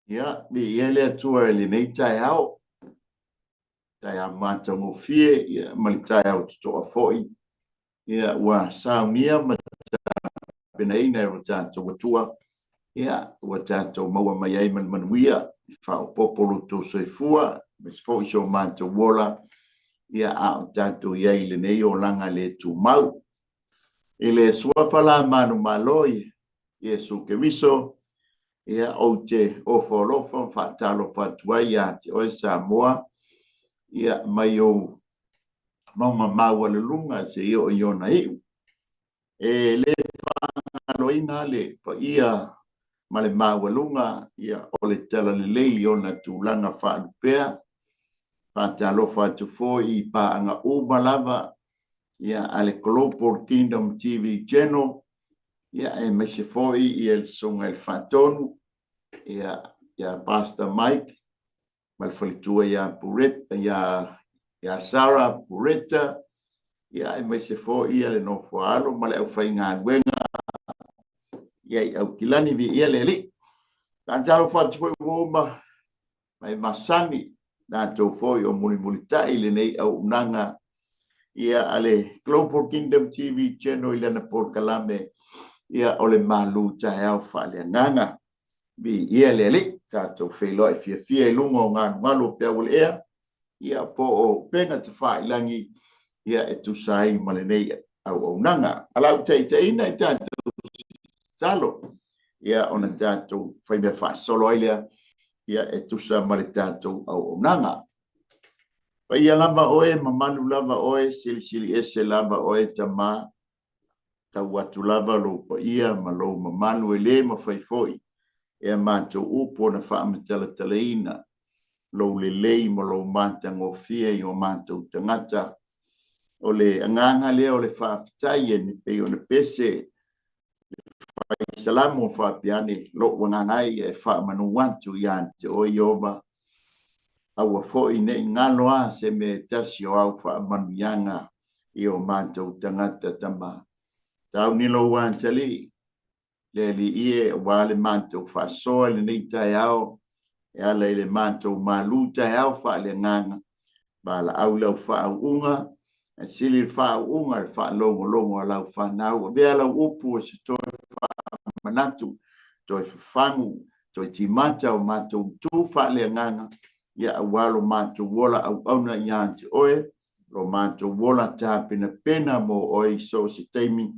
Ia, ia le atua le nei tai au. Tai a mātango fie, ia mali tai au tutoa foi. Ia ua saunia ma pena ina e tātou atua. Ia ua tātou maua mai ai manuia. Whao popolo tō soifua, mes fo iso mātou wola. Ia a tātou iai le nei o langa le tu mau. Ile suafala manu maloi, Iesu ke wiso. Ia o te ofolofa whaatalo whatuai a te oe Samoa. Ia mai o maunga maua le lunga se i o iona iu. E le whangaloina le pa ia ma le maua lunga ia o le tala le lei iona tūlanga whaanupea. Whaatalo whaatufo i paanga umalava ia ale Global Kingdom TV channel. Ia e meise foi i el songa el whaatonu. Ia Pastor Mike, malfalitua ia Pureta, ia Sarah Pureta, ia mai se fo ia le no fo alo, male au fai ngā wenga, ia au kilani vi ia le li. Tāntaro whatu foi woma, mai masani, nā tau foi o muli tai le nei au unanga, ia ale Global Kingdom TV channel i lana Paul Kalame, ia ole malu tai au whale nganga. Bi ia le li tātou whailoi fia lunga o ngā malo pia wale ea, ia po o penga te whailangi, ia e tusai male nei au nanga. Alau te ina i tātou talo, ia ona tātou whaimea wha solo ailea, ia e tusa male tātou au nanga. Pa ia lava oe, mamalu lava oe, sili ese lava oe tama, tau atu lava lo pa ia, malo mamalu ele ma whaifoi. E mātou upo na whaamatala talaina, lo le lei mo lo mātango fia i o mātou tangata, o le anganga lea o le whaafitai e ni pe o na pese, whai salamo whaapiane, lo wangangai e whaamanu wantu i ante o ioba, aua foi ne ngaloa se me tasi o au whaamanu yanga i o mātou tangata tama. Tau nilo wantali, le li ie wale manto fa soa le nei tai au e ala le manto malu tai au fa le nganga bala au lau fa unga e sili fa unga fa longo lau fa nau be ala upu se to fa manatu to fangu to timata o manto tu fa le nganga ya walo manto wola au na yanti oe lo manto wola ta pena mo oi so se temi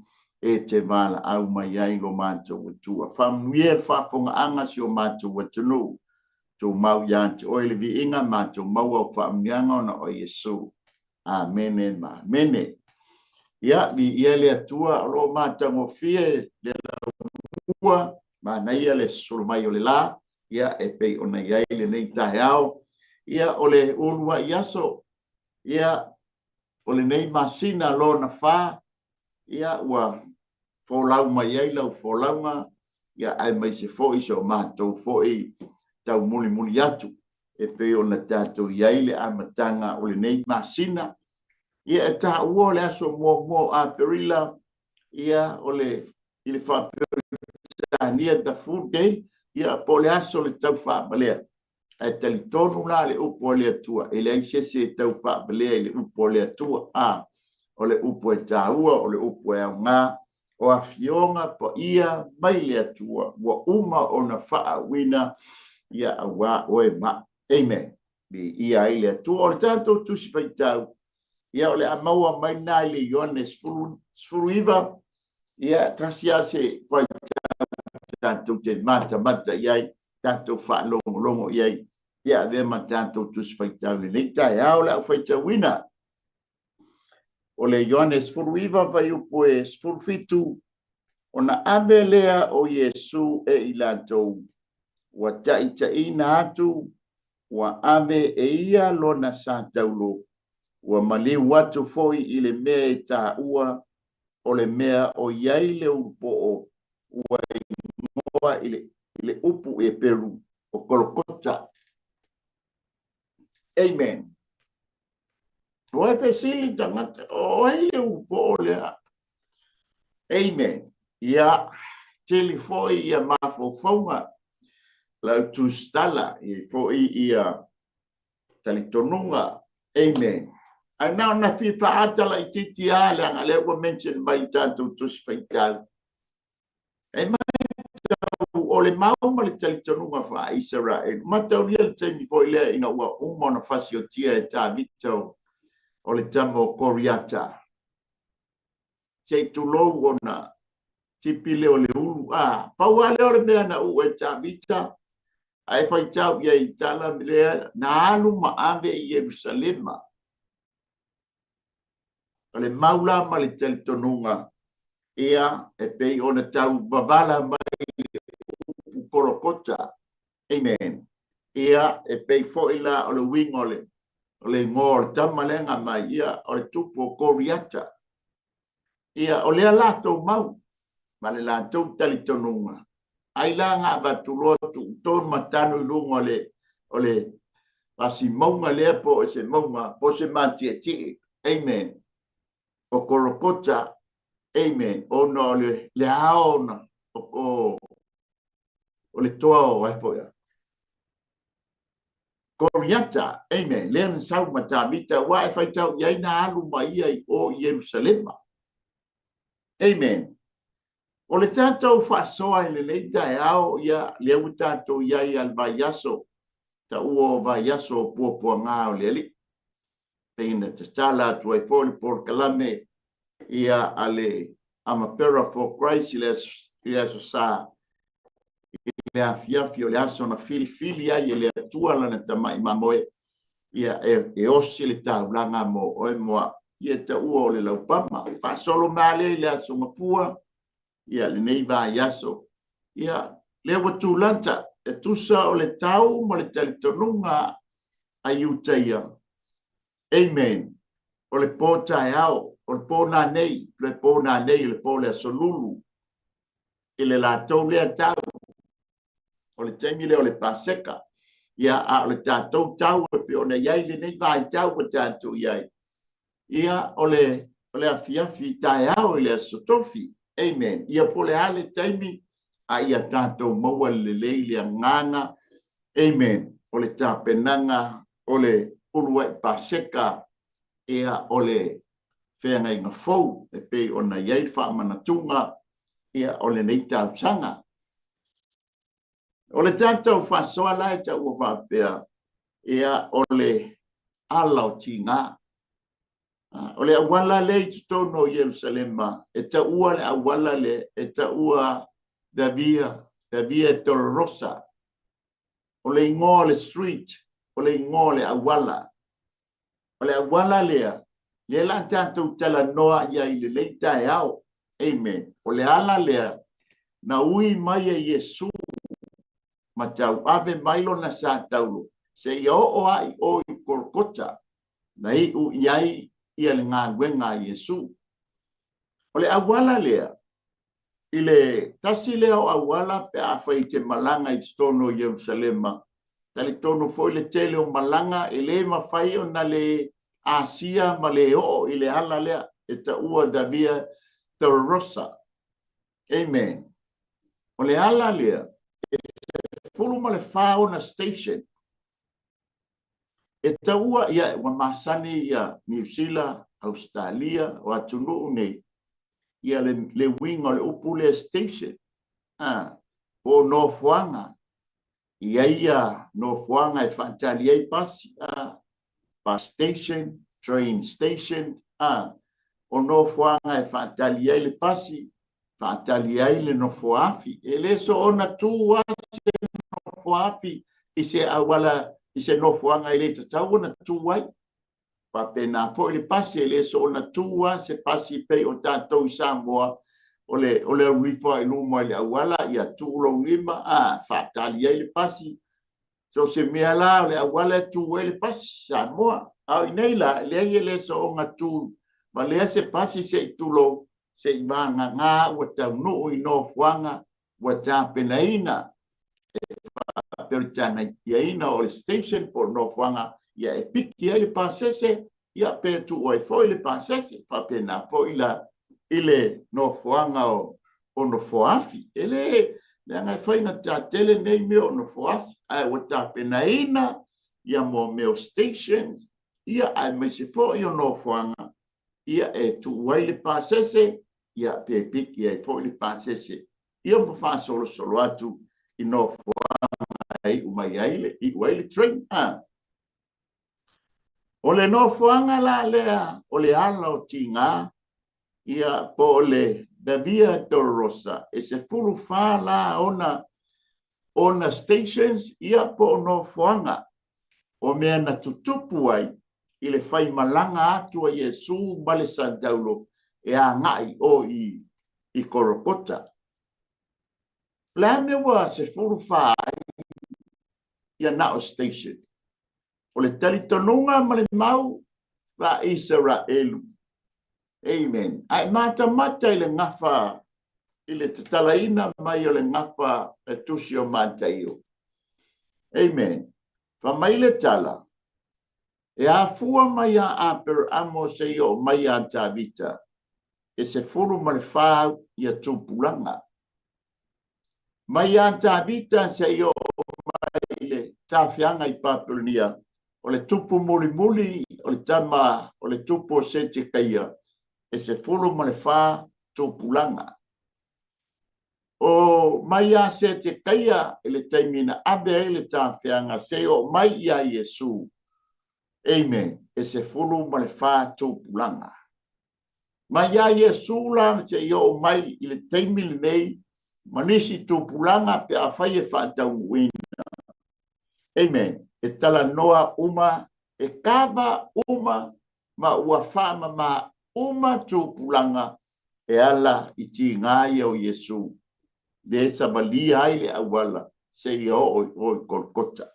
e te vala au mai ai lo mātou watua. Whamuia whafonga anga si o mātou watunu. Tō mau yanti oile vi inga mātou mau au whaamianga ona o Yesu. Amene ma. Mene. Ia vi ia le atua o lo mātango fie le ua. Ma na ia le surumai o le la. Ia e pei ona iai le nei tahe au. Ia o le unua iaso. Ia o le nei masina lo na wha. Ia ua folau mai ai lau folaunga, ia ai mai se foi so mātou foi tau muli atu, e pe o na tātou iai le amatanga o le nei masina, ia e tā ua le aso mo a perila, ia o le ili whapirania da food day, ia po le aso le tau whaapalea, e tali tonu la le upo le atua, e le aisese tau whaapalea le upo le atua, o le upo e tā ua, o le upo e au ngā, o a fionga po ia mai le atua wa uma o na faa wina ia awa oe ma. Amen. Bi ia ile atua o le tanto tusi faitau. Ia o le amaua mai nai le ione sfuru iwa. Ia trasia se faitau tanto te mata iai, tanto faa longo iai. Ia vema tanto tusi faitau le neita e au le au faitau wina. O le Ioanes furuiva vai upo e sfurfitu o na ave lea o Yesu e ilatou wa taʻitaʻina atu wa ave e ia lona sa taulo wa maliu atu foʻi i le mea e taʻua o le mea o iai le upoʻo ua ingoa i le upu e Peru o Kolokota. Amen. Wa te sili tangata o ile upo lea. Amen. Ia telefoi ia mafofonga lau tustala I fo ia talitonunga. Amen. Ana na fi faatala I titi ale ngale wa mention by tanto tus faikal. Amen. O le mau ma le talitonunga fa Israel. Matauria te mi fo ile ina wa umona fasio tia e ta vito o le tamo koriata. Se tu lo ona tipile o le ulu pauale o le mea na u e ta vita ai fai tau ia I tala milea na alu ma ave I Yerusalema. O le maula ma le talitonunga ia e pei ona tau vavala mai Porokota. Amen. Ia e pei foila o le wingole o le ngor tamalenga mai ia o le tupo koriata. Ia o le alato mau ma le latou talitonunga. Ai la nga batulo tu ton matanu lungo o le pasi maunga le po se maunga po se mantieti. Amen. O korokota. Amen. O no le aona o le toa o ai poia. Koriata. Amen. Len sau matamita wa e fai tau yai na alu mai ai o Yerusalema. Amen. O le tātou whaasoa I le leita e ao ia leu tātou iai al vaiaso ta ua vaiaso puapua ngā o le ali. Peina te tala atu ai fōli por kalame ia ale amapera for Christ I aso sa I le afiafi o le aso na fili ai le atua lana tamai mamoe ia e osi le taulanga mo oe moa ia ta ua o le laupama. Whaasolo male le aso mafua ia le nei vaiaso ia le watulanta e tusa o le tau ma le talitonunga ai utaia. Amen. O le pōtai au, o le pōna nei, le pō le asolulu I le lātou lea tau o le taimi le o le paseka ia a o le tātou tau e pe o ne iai le nei vai tau o tātou iai ia o le afiafi tai au I le asotofi. Amen. Ia pole ale taimi a ia tātou maua le leile nganga. Amen. O le tāpenanga, o le urua I paseka, ia o le whenga I ngafou, e pe o na iei whaamanatunga, ia o le nei tāusanga. O le tātou whasoa lai ta ua whapea, ia o le alau tinga. O le awala le I tutono Yerusalema, e ta ua le awala le, e ta ua Davia Dolorosa. O le ingoa le street, o le ingoa le awala. O le awala lea, le la tātou tala noa ia I le leita e au. Amen. O le ala lea, na ui mai e Yesu, ma tau ave mailo na sa taulo. Se ia o ai o I korkota, na I u iai ia le ngā wenga Yesu. O le awala lea, I le tasi lea o awala pe a whai te malanga I tono Yerusalema. Tali tono foi le tele o malanga e le mawhai o na le Asia ma le o I le ala lea e ta ua Davia Dolorosa. Amen. O le ala lea, e se fulu ma le whao na station. E ta ua ia wa masani ia New Zealand, Australia, o atunu nei. Ia le wing o le upule station. O Northwanga. Ia Northwanga e whantali ei pasi. Bus station, train station. O Northwanga e whantali ei le pasi. Whantali ei le Northwafi. E le so ona tua se Northwafi. I se awala, I se Northwanga I le tatau na tuai. Pa pena po le pasi le so na tua se pasi pe o tātou I Samoa o le rifa I luma le awala ia tulo lima whatali ai le pasi. So se mea la le awala tuai le pasi Samoa. Au nei la le so o ngā tu ma le se pasi se I tulo se I vanga ngā ua tau nuu I Northwanga ua tā penaina. Per tana iaina o le station por Northwanga ia e piki ai le pasese ia pe tu oi foi le pasese pa pena foi la ile Northwanga o Northwafi ele Le ngai whainga tā tele nei meo no foaf, ai wa tā penaina, ia mo meo stations, ia ai me se fo i o no foanga, ia e tu waile pasese, ia pe piki ai fo i pasese. Ia mo fa solo atu i no foanga ai umai aile, i waile train. O le no foanga la lea, o le ala o tinga, ia po le Davia Dolorosa, e se fulu fa la ona stations, ia po no foanga, o mea na tutupu ai, i le fai malanga atu a Yesu male San Paulo, e a ngai o i Korokota. La mewa se fulu fa ia na o station. O le talitonunga ma le mau va Israelu. Amen. Ai mata i le ngafa i le tatalaina mai o le ngafa e tusi o mataio. Amen. Fa mai le tala. E a fua mai a per amo se o mai a Tabita. E se furu ma le fa ia tupulanga. Mai a Tabita se o mai le tafianga i papulia. O le tupu muli, o le tama, o le tupu o sente kaia. E se fulu ma le fa tupulanga. O mai a sente kaia e le taimina abe e le tafianga se o mai a Yesu. Amen. E se fulu ma le fa tupulanga. Mai a Yesu la se o mai i le taimili nei manisi tupulanga pe a fai e fa tauwina. Amen. E tala noa uma, e kava uma, ma ua fama ma uma tupulanga, e ala i ti ngai o Yesu. De sa balia aile awala, se i o Kolkota.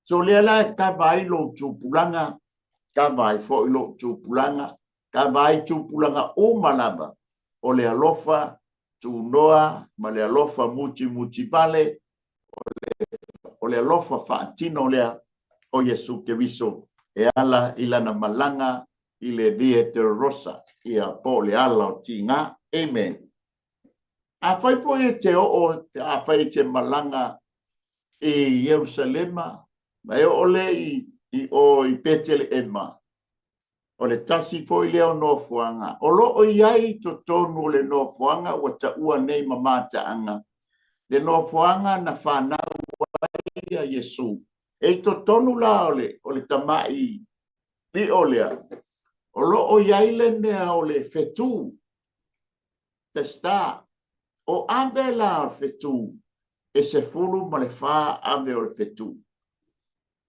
So le ala e kava ai lo tupulanga, kava ai fo i lo tupulanga, kava ai tupulanga uma lava, o le alofa tu noa, ma le alofa muti pale, o le alofa faatino lea o Yesu Keriso e ala ilana malanga i le Via Dolorosa ia po le ala o tinga. Amen. A fai po e te a fai te malanga i Jerusalema, ma e ole i Betelema. O le tasi foi leo no fuanga. O lo o iai to tonu le no fuanga wa ta ua nei mamata anga. Le no fuanga na whanau ia Yesu. E to tonu la o le tamai ni olea. O lo o iai mea o le fetu. Testa. O ambe la o fetu. E se fulu ma le wha ambe o le fetu.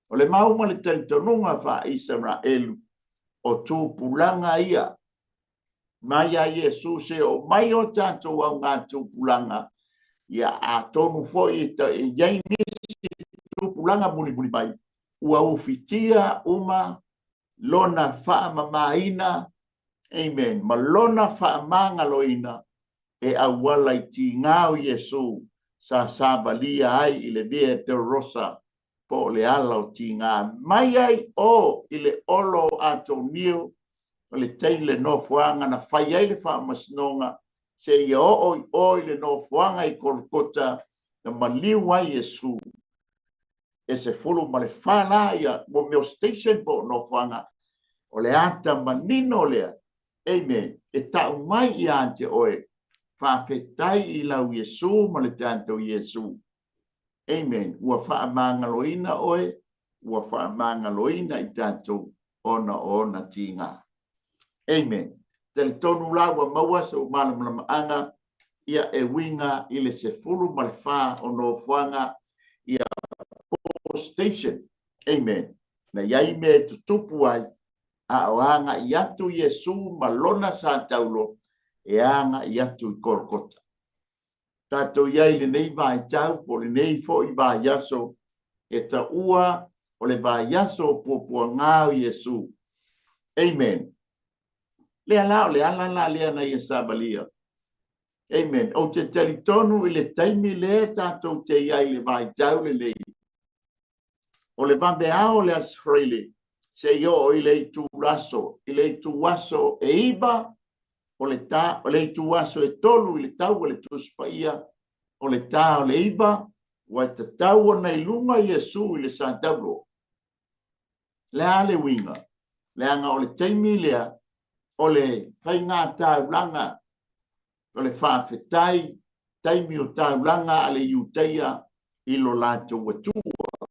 O le mau ma le talitonunga wha Israelu. O tu pulanga ia. Mai a Yesu se o mai o tanto au ngā tu pulanga. Ia a tonu foi i iai nisi tu pulanga muli mai. Ua ufitia uma lona faa mamaina. Amen. Ma lona faa mangaloina. E awala i ti ngāo Yesu. Sa sabalia ai i le Via Dolorosa. Po le ala o ti ngā. Mai ai o i le olo atonio. O le teile no fuanga na fai ai le faa masnonga. Se i o i le no fuanga i Kolkota. Na maliu ai Yesu. E se fulu ma le whala ia mo meo station po no fuanga. O le ata manino lea. Amen. E tau mai i ante oe. Whawhetai i lau Yesu ma le tanto Yesu. Amen. Ua wha mangaloina oe. Ua wha mangaloina i tanto ona tinga. Amen. Tele tonu la ua maua sa umalama anga. Ia e winga i le se fulu ma le wha o no fuanga. Ia station. Amen. Na iai me tutupu ai. A o anga i atu Yesu malona sa taulo. E anga i atu i Kolkota. Tato iai le nei vai tau po le nei fo i vai yaso. E ta ua o le vai yaso po ngāo Yesu. Amen. Le ala le ana i sabalia. Amen. O te talitonu i le taimi le tato te iai le vai tau le nei. O le bambeao le asfreile, se yo i le tu raso, i le tu waso e iba, o le tu waso e tolu i le tau le tu spaia, o le tā o le iba, wa te tau na ilunga Yesu i le Santaulo. Le ale winga, le anga o le teimi lea, o le whainga tāulanga, o le whaafetai, taimi o tāulanga a le iuteia i lo lato watua,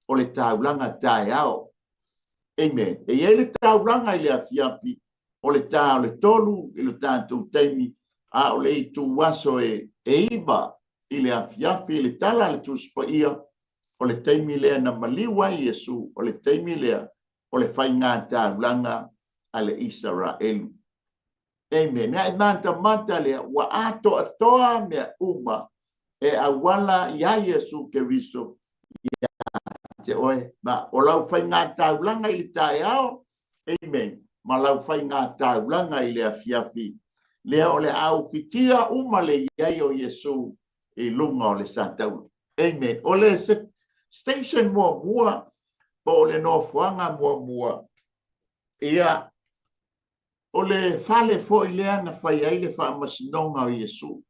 o le tāulanga tae ao. Amen. E ele tāulanga i le afiafi, o le tā o le tolu, i lo tātou taimi, a o le i tu waso e iba, i le afiafi, i le tala le tuspa ia, o le taimi lea na maliwa i Yesu, o le taimi lea, o le whainga tāulanga a le Israelu. Amen. Nea e mata lea, wa ato atoa mea uma, e awala ia Yesu ke riso, te oe, ma o lau whainga tāulanga i le tae ao, amen, ma lau whainga tāulanga i le afiafi, lea o le au fitia uma le iai o Yesu i lunga o le Santaulo. Amen. O le station mua, po le nofuanga mua, ia, o le fale fo i lea na whai ai le wha masinonga o Yesu.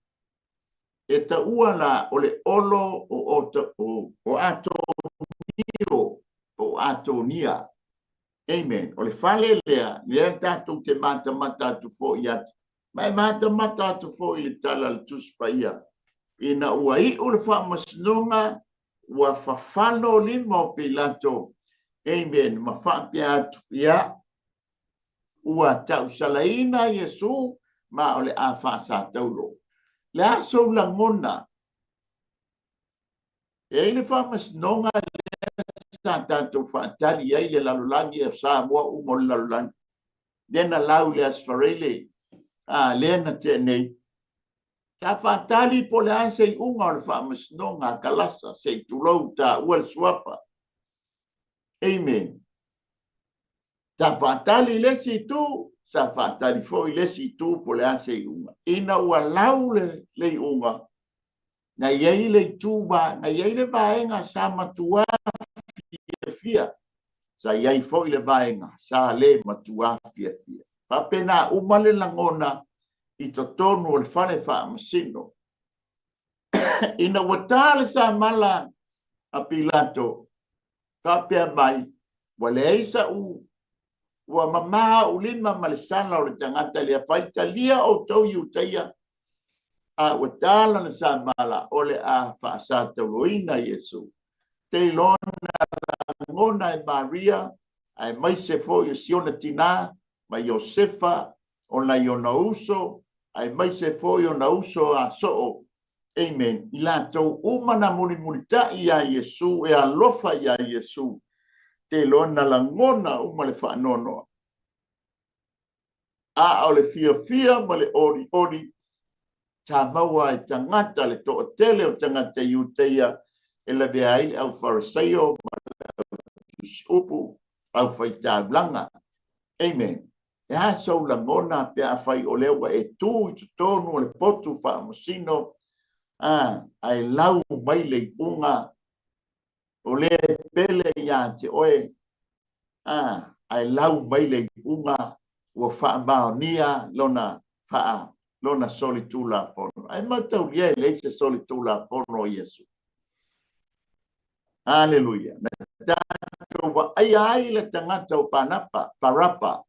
E ta ua la o le olo o ato o atonia. Amen. O le fale lea tatu ke mata atu fo i atu. Mai mata atu fo i le tala le tuspa ia. Ina ua i o le wha masinonga ua whawhano lima o Pilato. Amen. Ma whapia atu ia. Ua tau salaina Yesu ma o le a wha taulo. Le aso langona. E le wha masinonga sa tanto fatali ai le lalulangi e sa mua umo le lalulangi. Nena lau le asfarele. Lena te nei. Ta fatali po le anse i unga o le whamasnonga kalasa se tulou ta ua suapa. Amen. Ta fatali le si tu, sa fatali fo i le si tu po le anse i unga. Ina ua lau le i unga. Na iei le tuba, na iei le vaenga sa matua fia. Sa iei fo i le vaenga, sa le matua fia. Papena umale langona i to tonu o le fale wha masino. Ina watale sa mala a Pilato. Kapea mai. Wale eisa ua mama ulima malisana o le tangata lia faita lia o tau iuteia. A watala na sa mala o le a whaasata roina Yesu. Te lona ngona e Maria. Ai mai se fo i siona tina. Ma Josefa o na iona uso. Ai mai se foi o na uso a soo. Amen. I la tau umana munita i a Yesu e a lofa i a Yesu. Te lona langona uma le whaanono. A o le fia ma le ori. Ta maua e tangata le to tele o tangata iuteia e la vea ai au fariseo ma le upu au faita blanga. Amen. E a sau langona pe a fai o lewa e tu i tonu le potu wha masino ai lau mai le unga o le pele ia te oe ai lau mai le unga ua wha maonia lona solitula fono. Ai matau lia le se solitula fono Yesu. Aleluia. Na tātou wa ai le tangata o parapa.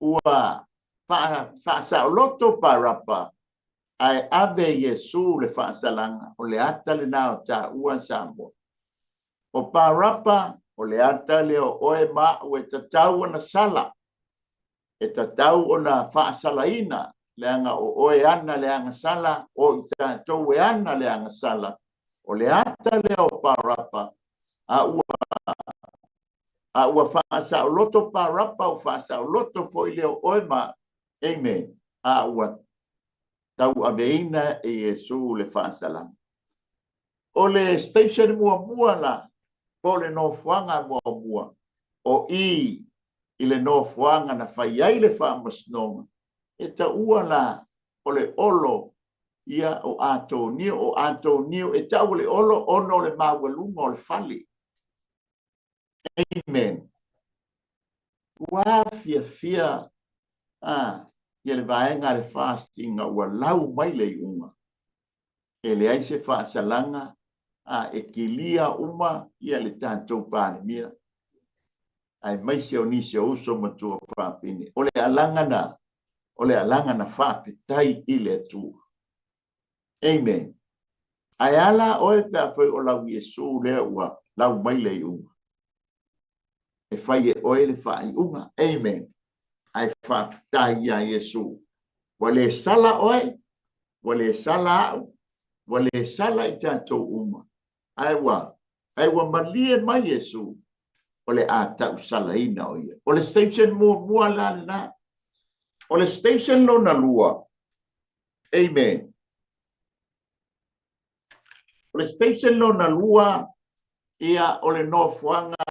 Ua wha loto parapa ai ave Yesu le whaasalanga o le ata le nao ta ua sambo. O parapa o le ata le o oe ma o e tatau na sala. E tatau o na whaasalaina le anga o oe ana le anga sala o i tātou e ana le anga sala. O le ata le o parapa a ua whaasa o loto parapa o whaasa o loto fo i leo oema. Amen. A ua tau aveina e Yesu le whaasa lang. O le station mua la, po le nofuanga mua. O i le nofuanga na whaiai le whaamasnonga. E ta ua la, o le olo ia o Antonio, e tau le olo ono le mawalunga o le fali. Amen. Ua fia ia le vaenga le fasting ua lau mai le unga. e le ai se whaasalanga a e kilia uma ia le tātou pānemia. Ai mai se o nisi o uso matua whapini. O le alanga na whapetai i le atua. Amen. Ai ala oe pe a whai o lau Yesu lea ua lau mai le uma. E whai e oe le whai unga. Amen. Ai whapetai a Yesu. Wale sala oe, wale sala au, wale sala i tātou uma. Ai wa malie mai Yesu. Ole a tau sala ina o ia. Ole station mua la na. Ole station lo na lua. Amen. Ole station lo na lua ia ole no fuanga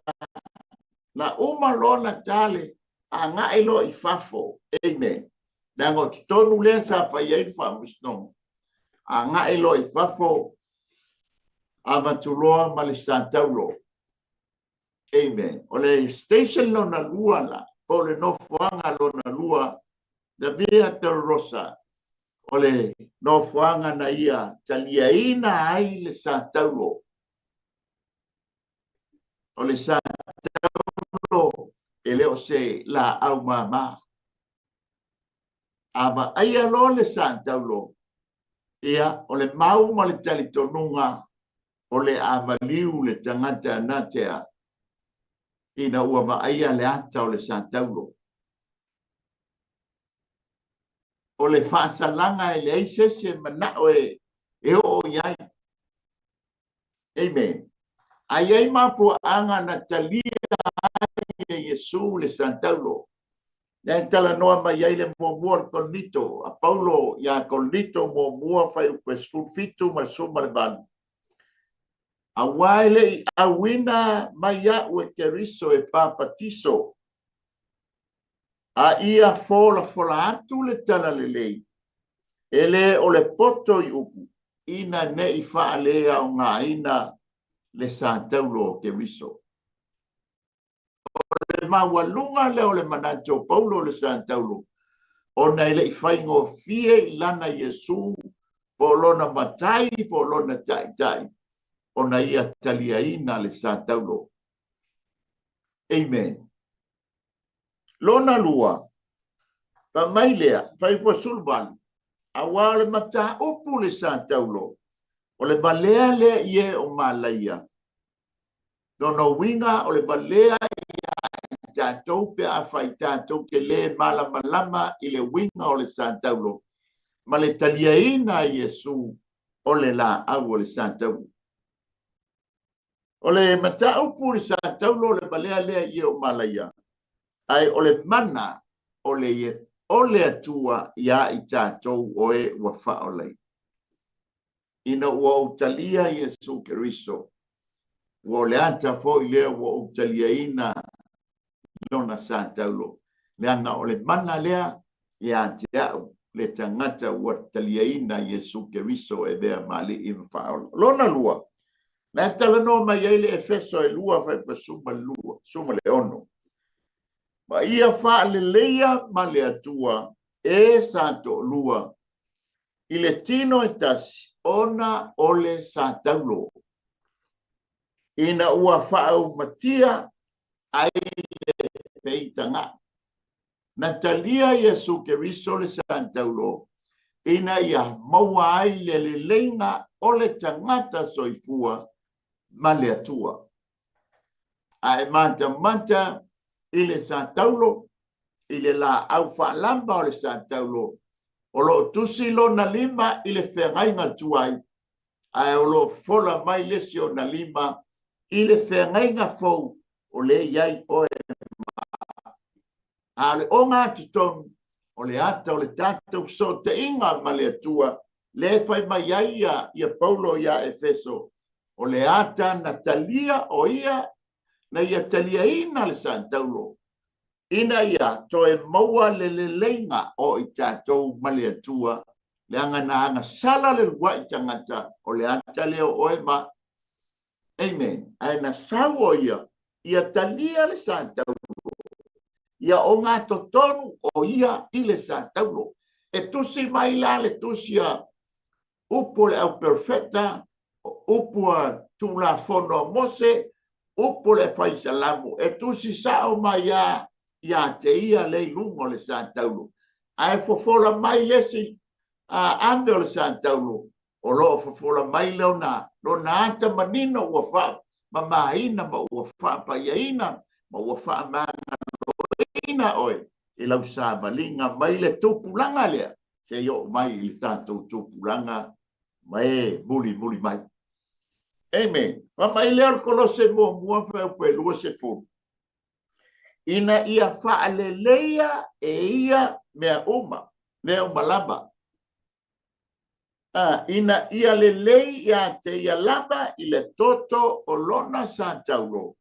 na uma lo na tale a nga ilo i fafo. Amen. Dango tonu le sa fa ia i fa musno. A nga ilo i fafo avatuloa malisantaulo. Amen. Ole station lo na lua la. Ole no fuanga lo na lua. Da via te rosa. Ole no fuanga na ia. Talia ina ai le sa taulo. Ole sa taulo. Ele o se la au mama. Aba aia lo le sa taulo. Ia ole mau ma le tali tonunga. Ole avaliu le tangata natea. Ina ua maaya le ata o le santaulo. O le whaasalanga e le aisese manao e o iai. Amen. Ai ai mafua anga na talia ai Yesu le santaulo. Nai tala noa mai ai le mua kolnito. A Paulo ia kolnito mua fai upes fulfitu ma suma le banu. A waile i awina maya ue keriso e papatiso. A ia fola atu le tala le lei. Ele o le poto i upu. Ina ne i whaalea o ngā ina le santaulo keriso. Le mawalunga le o le manajo Paulo le santaulo. O nei le i whaingo fie i lana Yesu. Po lona matai, po lona tai. Ona ia talia ina le santaulo. Amen. Lona lua. Pa mai lea, fai po sulban. Awa le mata upu le santaulo. O le balea lea ie o malaia. Dono winga o le balea ia tātou pe a fai tātou ke le malama i le winga o le santaulo. Ma le talia ina Yesu o le la au o le santaulo. O le mata upu le santaulo le balea lea ie o malaia. Ai o le mana o le atua ia i tātou o e ua whaolei. Ina ua utalia Yesu Keriso. Ua le anta fo i lea ua utalia ina lona santaulo. Le ana o le mana lea ia te au le tangata ua talia ina Yesu Keriso e bea mali i whaolei. Lona lua. Na tala no mai ele Efeso e lua fai pa suma le ono. Ma ia wha le leia ma le atua e santo lua. I le tino e tasi ona ole santaulo. Ina ua wha au matia ai le teitanga. Na talia Yesu Keriso le santaulo. Ina ia maua ai le leinga ole tangata soifua. Male atua. Ai manta ile santaulo ile la au fa lamba o le santaulo. O lo tusi lo na lima ile whengainga tuai. Ai o lo fola mai lesi o na lima ile whengainga fau o le iai oe. A le onga tutonu o le ata o le tātou so te inga male atua. Le fai mai ia Paulo ia Efeso. O le ata na talia o ia na ia talia ina le santaulo. Ina ia toe maua le leinga o i tātou male atua. Le anga sala le lua i tangata o le ata leo oe ma. Amen. Ai na sau o ia talia le santaulo. Ia o ngā totonu o ia i le santaulo. E tusi mai la le tusia upo le au perfecta, upo a tula fono mose, upo le fai salamu, e tu si sao mai ia te ia le lungo le sa taulu. Ai fofola mai lesi, ande o le sa taulu, o lo fofola mai leona, lo na anta manino ua fa, ma maina ma ua fa pa iaina, ma ua fa ma ina oi, e lau sa malinga mai le tupulanga lea, se yo mai le tatou tupulanga, mai muli mai. Amen. Fa mai lea kolose mua fa pe lua se fu. Ina ia fa leia e ia mea uma laba. Ina ia lelei ia te ia laba i le toto o lona sa tauro.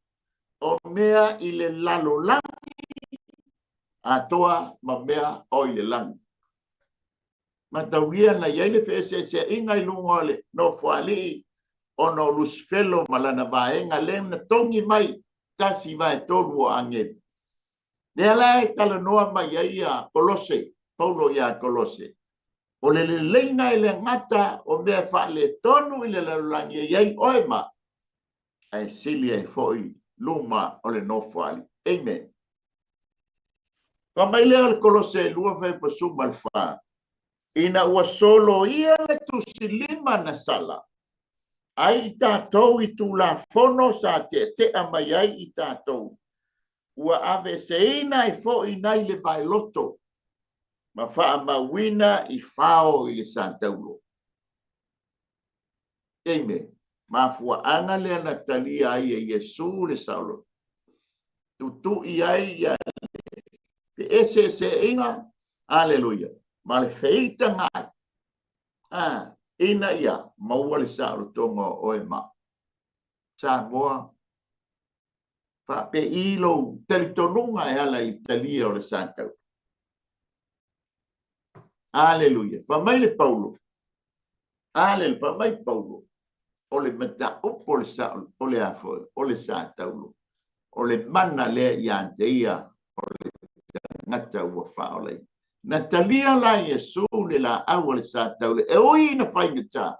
O mea i le lalo langi atoa ma mea o i le langi. Ma tauia na iai le se inga i lungo le no fuali ono lusfelo malana vaenga lena tongi mai tasi vai tolu o angel. Nea lai tala noa mai ia kolose, Paulo ia kolose. O le leina i le ngata o mea wha le tonu i le lalulangi iai oema. Ai silia i foi luma o le nofuali. Amen. Ka mai lea le kolose lua fai pasuma le wha. Ina ua solo ia le tusilima na sala. Ai tātou i tū la fono sa te mai ai i tātou. Ua ave seina i fo i nai le bailoto. Ma faa mawina i fao i le Santaulo. Amen. Ma fua anga le ana talia ai e Yesu le saulo. Tutu i ai ia te ese inga. Aleluia. Ma le feita ngai. Ina ia maua le saulo tonga oe ma. Sa moa. Fa pe ilo telitonunga e ala i talia o le Santaulo. Aleluia. Fa mai le Paulo. Aleluia. Fa mai Paulo. O le mata upo le Saulo. O le afo. O le Santaulo. O le mana le iante ia. O le ngata ua whaolei. Na talia la Yesu le la awa le Santaulo. E oi ina whaingata.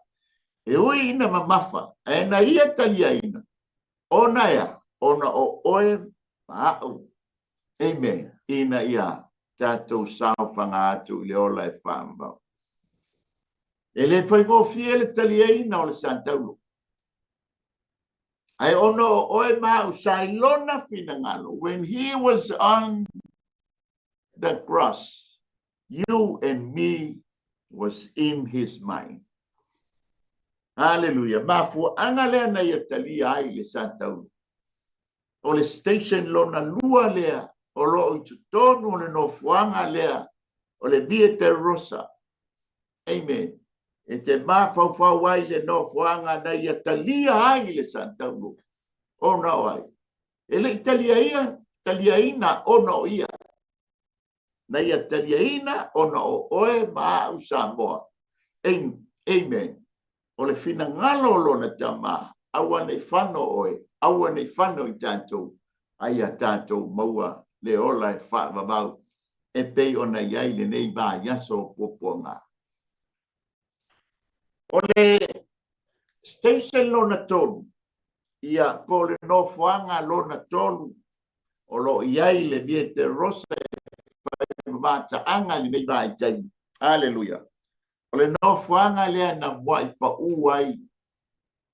E oi ina mamafa. E na ia talia ina. Ona ia. Ona o oe maau. Amen. Ina ia. Tātou sao whanga atu i le ola e whambau. E le whaingo fie le talia ina o le Santaulo. Ai ono oe mau sailona finangalo. When he was on the cross, you and me was in his mind. Hallelujah. Mafu angalea na ia talia ai le Santaulo. O le station lona lua lea. O lo i tutonu o le nofuanga lea. O le Via Rosa. Amen. E te mawhawhau ai le nofuanga na ia talia ai le Santaulo. O na ai. E le talia ina o no ia. Na ia talia ina o na o oe maa usamoa. Amen. O le fina ngalo lo na tama. Awa nei whano oe. Awa nei whano i tātou. Aia tātou maua. Le ola e whaamamau, e pei ona iai le nei bā yaso poponga. O le station lona tolu, ia po le nofuanga lona tolu, o lo iai le Via Rosa e whaamata anga le nei bā i tai. Aleluia. O le nofuanga lea na mua i pa uai,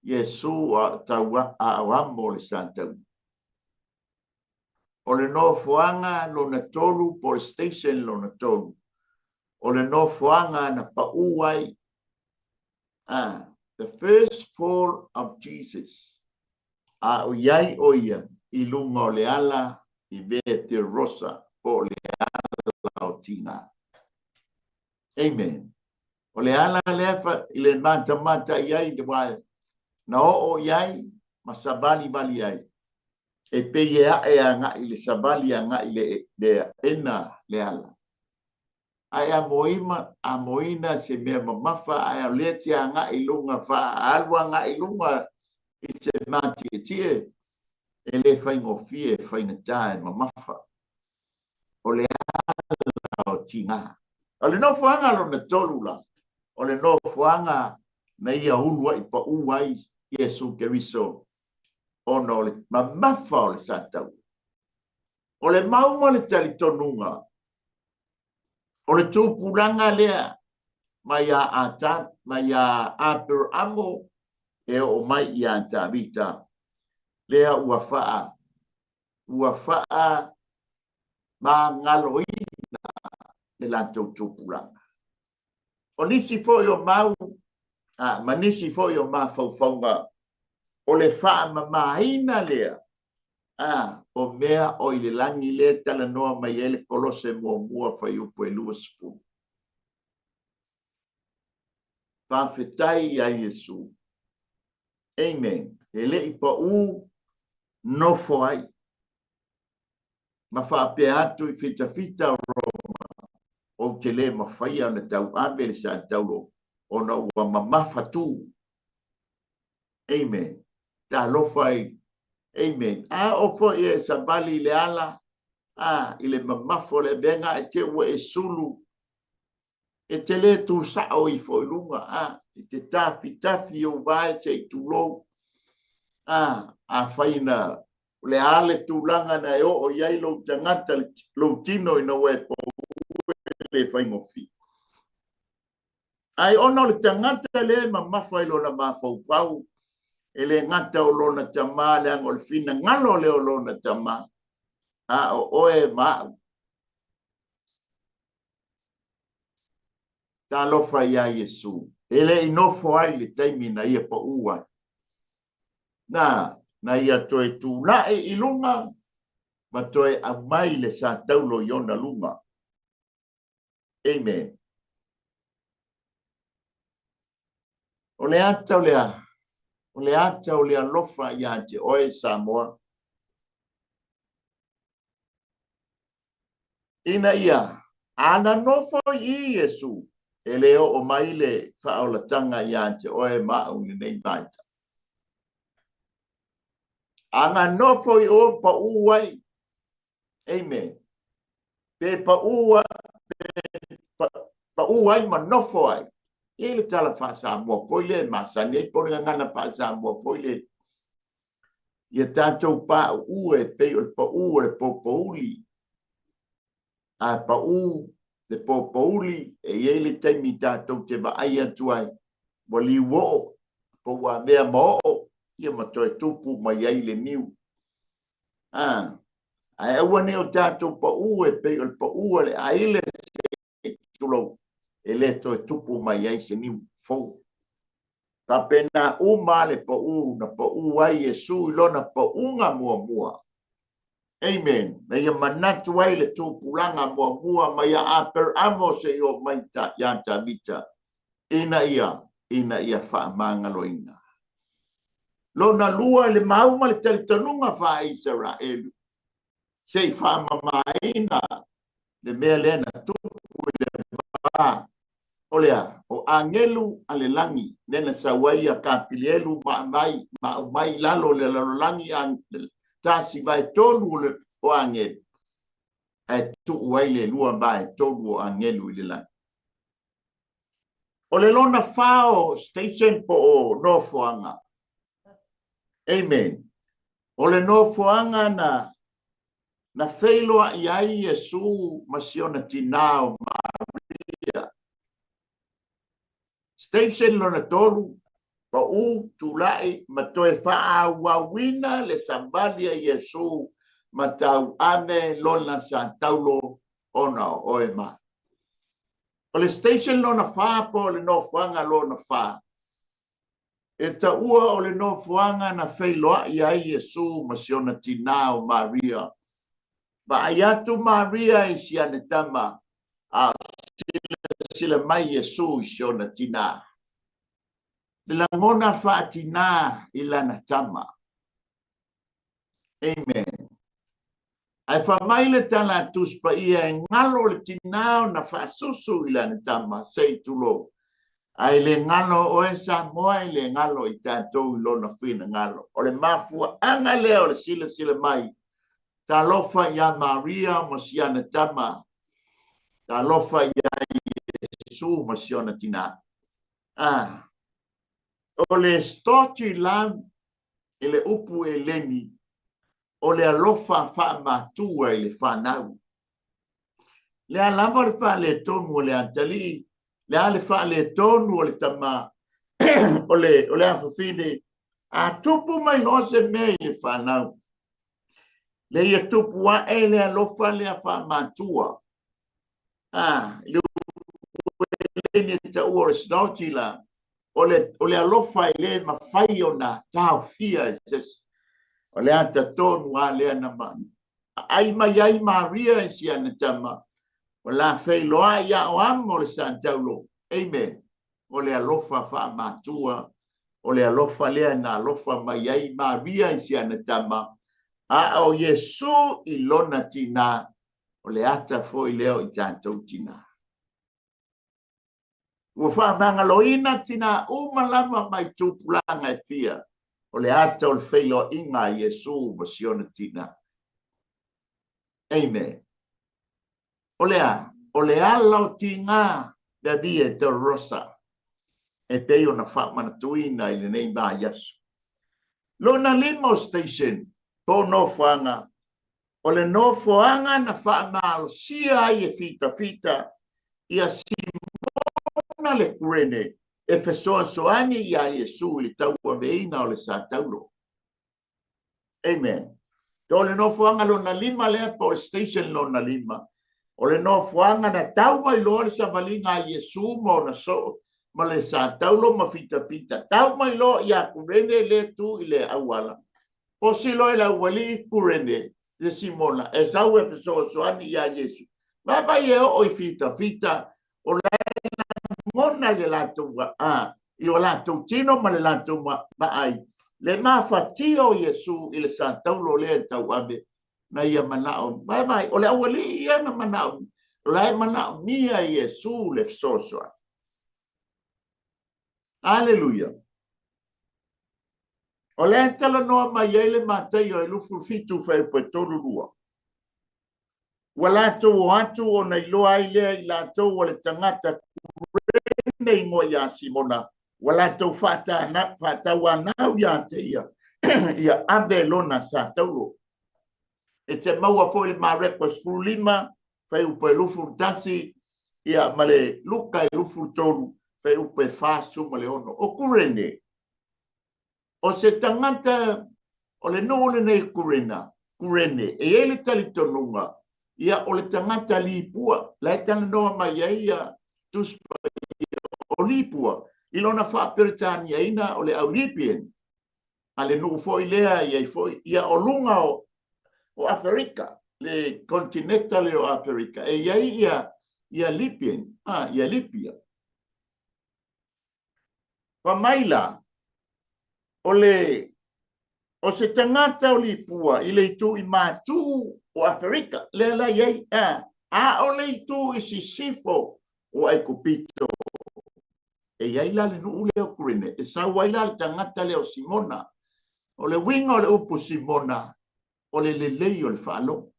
Yesu a taua a awamo le Santau. O le nofuanga lona tolu po le station lona tolu. O le nofuanga na pauai. The first fall of Jesus. A iai oia i lunga o le ala i Via Rosa po le ala o tina. Amen. O le ala lefa i le mata iai de wai. Na o iai masabali bali iai. E pe ia e anga i le sabali anga i le ena le ala. Ai a moina se mea mamafa ai a leti anga i lunga fa alwa anga i lunga i te mati e tie e le whaingo fie whainga tae mamafa. O le ala o tinga. O le no fuanga lo na tolula. O le no fuanga na ia hulu ai pa uai Yesu Keriso ono le mamafa o le satau. O le mauma le tali tonunga. O le tūpuranga lea mai a ata, mai a apir amo e o mai i a vita. Lea ua faa ma ngaloina le lantou tūpuranga. O nisi fo yo mau, ma nisi fo yo ma faufaunga, o le faa mamaina lea, o mea o ile langi le tala noa mai ele kolose mua fai upo e lua sifu. Pawhetai a Yesu. Amen. Ele ipa nofo ai. Ma whaapea atu I fita o te le mawhaia na tau abele sa taulo o na ua mamawhatu. Amen. Ta lofai. Amen. O fo e sabali le ala. Ile mamafo le benga e te ua e sulu. E te le tu sao I fo ilunga. E te tafi o vai se I tulo. A whaina le ale tūlanga na o iai lo tangata lo tino I na wepo le whaingofi. Ai ono le tangata le mamawhai lo na mawhauwhau e le ngata o lo na tama le angol fina ngalo le o lo na tama o oe mau. Ta lofa ia Yesu. Ele inofo ai le taimi na ia pa ua. Na ia toe tūlae I lunga, ma toe amai le sa taulo iona lunga. Amen. O le ata o le alofa ia te oe Samoa. Ina ia, ana nofo I Yesu, e leo o maile whaolatanga ia te oe mau ni nei maita. Anga nofo I o pa uai. Amen. Pe pa uai ma nofo ai. Ele tala fa Samoa foi le masani e pone ngana fa Samoa foi le. Ia tātou pa ue pe o pa ue po uli. A pa le po uli e ele taimi tātou te ba ai atuai. Wali wo po wa mea mo ia ma toe tupu mai ai le niu. Ai aua ne o tātou pa ue pe o pa ue le a ele se tulo. Ele toe tupu mai ai se niu fou. Ta pena le pa na pa ai Yesu lona pa unga mua. Amen. Na ia manatu ai le tūpulanga mua mai a aper amo se o maita yanta vita. Ina ia whaamangaloina. Lona lua le mauma le talitanunga wha Israelu. Sei whaamamaina le mea lena tupu le vaa. Olea, o angelu ale langi, nena sawai a kapilielu mai lalo le langi tasi vai tolu o angelu. E tu uai lua vai tolu o angelu le langi. O le lona fao station po o nofoanga. Amen. O le nofoanga na whailoa I ai Yesu masiona tinao Maria. Station lona tolu pa tulai matoe faa wawina le sambalia Yesu matau ane lona sa taulo ona oema. O le station lona faa po le nofoanga lona faa. E ta ua o le nofoanga na whailoa I ai Yesu masiona tinao Maria. Ba ayatu Maria I siane tama a sila mai Yesu siona tina. Langona fatina ilana tama. Amen. Ai fa maile tala tuspa ia ngalo le tinao na fa susu ilana tama sei tulo. Ai le ngalo o esa moa le ngalo I tātou lona fina ngalo. O le mafua anga leo le sila mai. Ta lofa ia Maria masiana tama. Ta lofa ia Yesu masiona tina. o le stoti lam ele upu e leni o le alofa fa matua i le whanau. Le alama le wha le tonu o le antali, le ale wha le tonu o le tama, o le awhawhine, a tupu mai no se mea i le whanau. Le ia tupu a e le alofa le a wha matua. Le leni ta ua o stoti la, o le alofa i le mawhai o na tau fia e ses. O le ata tonu a le anamani. Ai mai Maria e si ana tama. O la fei loa ia o amo le Santaulo. Amen. O le alofa wha matua. O le alofa lea na alofa mai ai Maria e si ana tama. A o Yesu i lona tina. O le ata foi leo i tātou tina. Ua wha mangaloina tina umalama mai tupulanga e fia. O le ata o le feilo inga Yesu ma siona tina. Amen. O le ala o tinga da dia te rosa. E peo na wha manatuina i le nei ma Yesu. Lona limo station, po no whanga. O le no whanga na wha malo sia ai e fita. Ia simona le kurene. E fesoa soani ia Yesu li tau a veina o le sa taulo. Amen. O le no fuanga lona lima lea po station lona lima. O le no fuanga na tau mai lo le sa valinga a Yesu mo na so. Ma le sa taulo ma fita. Tau mai lo ia kurene le tu i le awala. O si lo i la wali kurene le simona. E sau e fesoa soani ia Yesu. Ma vai e o i fita. O le ngona le latu i o latu tino ma le latu ma ai. Le mafatio Yesu i le Santaulo le tau abe na ia manao. Vai, o le awali ia na manao. O le manao mia Yesu le sosoa. Aleluia. O le tala noa mai ele matai o lufu fitu fai pe toru rua. Wala o atu o na iloa ile i lato o le tangata kurene ingoa ia Simona. Wala tau fata wanau ia te ia. Ia abe lona sa taulo. E te maua foi le marekos fulima, fai upe lufu tasi, ia male luka i lufu tonu, fai upe fasu male ono. O kurene. O se tangata, o le nole nei kurene. E ele tali tonunga, ia o le tangata lipua, la etana noa mai ia tuspa o lipua. Ilona wha peritani aina o le Aulipien. Ale nuku foi lea ia o lunga o Afrika. Le continentale o Afrika. E ia Lipien. Ia Lipia. Pamaila. O se tangata o lipua. I le tu i matu o Afrika. Le la iei. O le tu i sisifo o Aikupito. E iai la le nuu leo kurene. E sa waila le tangata leo Simona. O le winga o le upu Simona. O le lelei o le whaalo.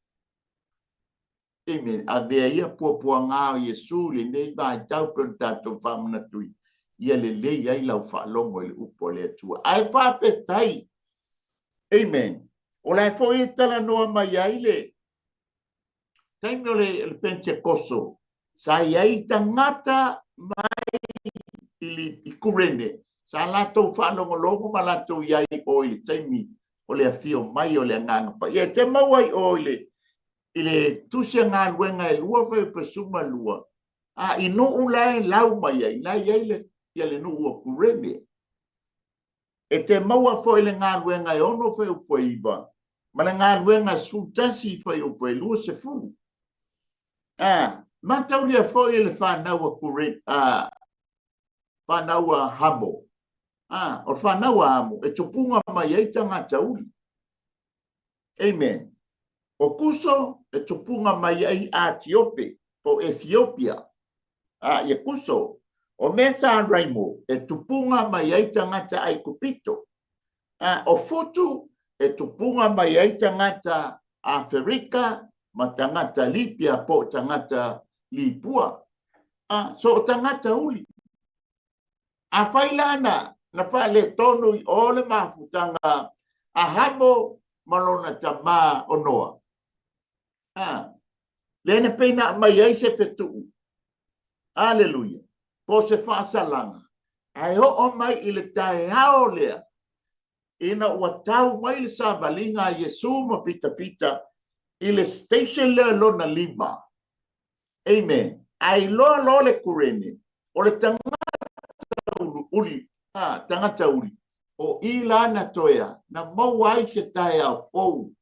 Amen. A vea ia pua ngā o Yesu le nei mai tau pēr tātou whamana tui. Ia lelei ai lau whaalongo le upu o le atua. Ai whawhetai. Amen. O lai fo e tala noa mai ai le. Taimi o le Pentekoso. Sa iai tangata mai i kurene. Sa lato whanongo lomo ma lato iai o i taimi o le afio mai o le nganga pa. Ia te mawai o i le tusia ngā luenga e lua whai pasuma lua. I no ulai lau mai ai. Lai ai le ia le nuu o kurene. E te maua fo i le ngā luenga e ono whai upo iwa. Ma le ngā luenga sutasi whai upo e lua se fu. Matau lia fo i le whanaua kurene. Whanaua hamo. O whanaua hamo. E tupunga mai ai tangata uli. Amen. O kuso e tupunga mai ai Atiope. O Ethiopia. Ia kuso. O Mesa Raimo e tupunga mai ai tangata Aikupito. O Futu e tupunga mai ai tangata Afrika. Ma tangata Lipia po tangata Lipua. So tangata uli. A whailana na fa le tonu I o le mafutanga a hamo malona tama onoa. Le na peina mai ai se fetu. Aleluia. Po se fa salanga. Ai o mai I le tae hao lea. Ina ua tau mai le sabalinga a Yesu ma pita pita I le station lea lona lima. Amen. Ai loa lo le kurene. O le uli. Tangata uli. O ila na toea. Na mau ai se tae au fou.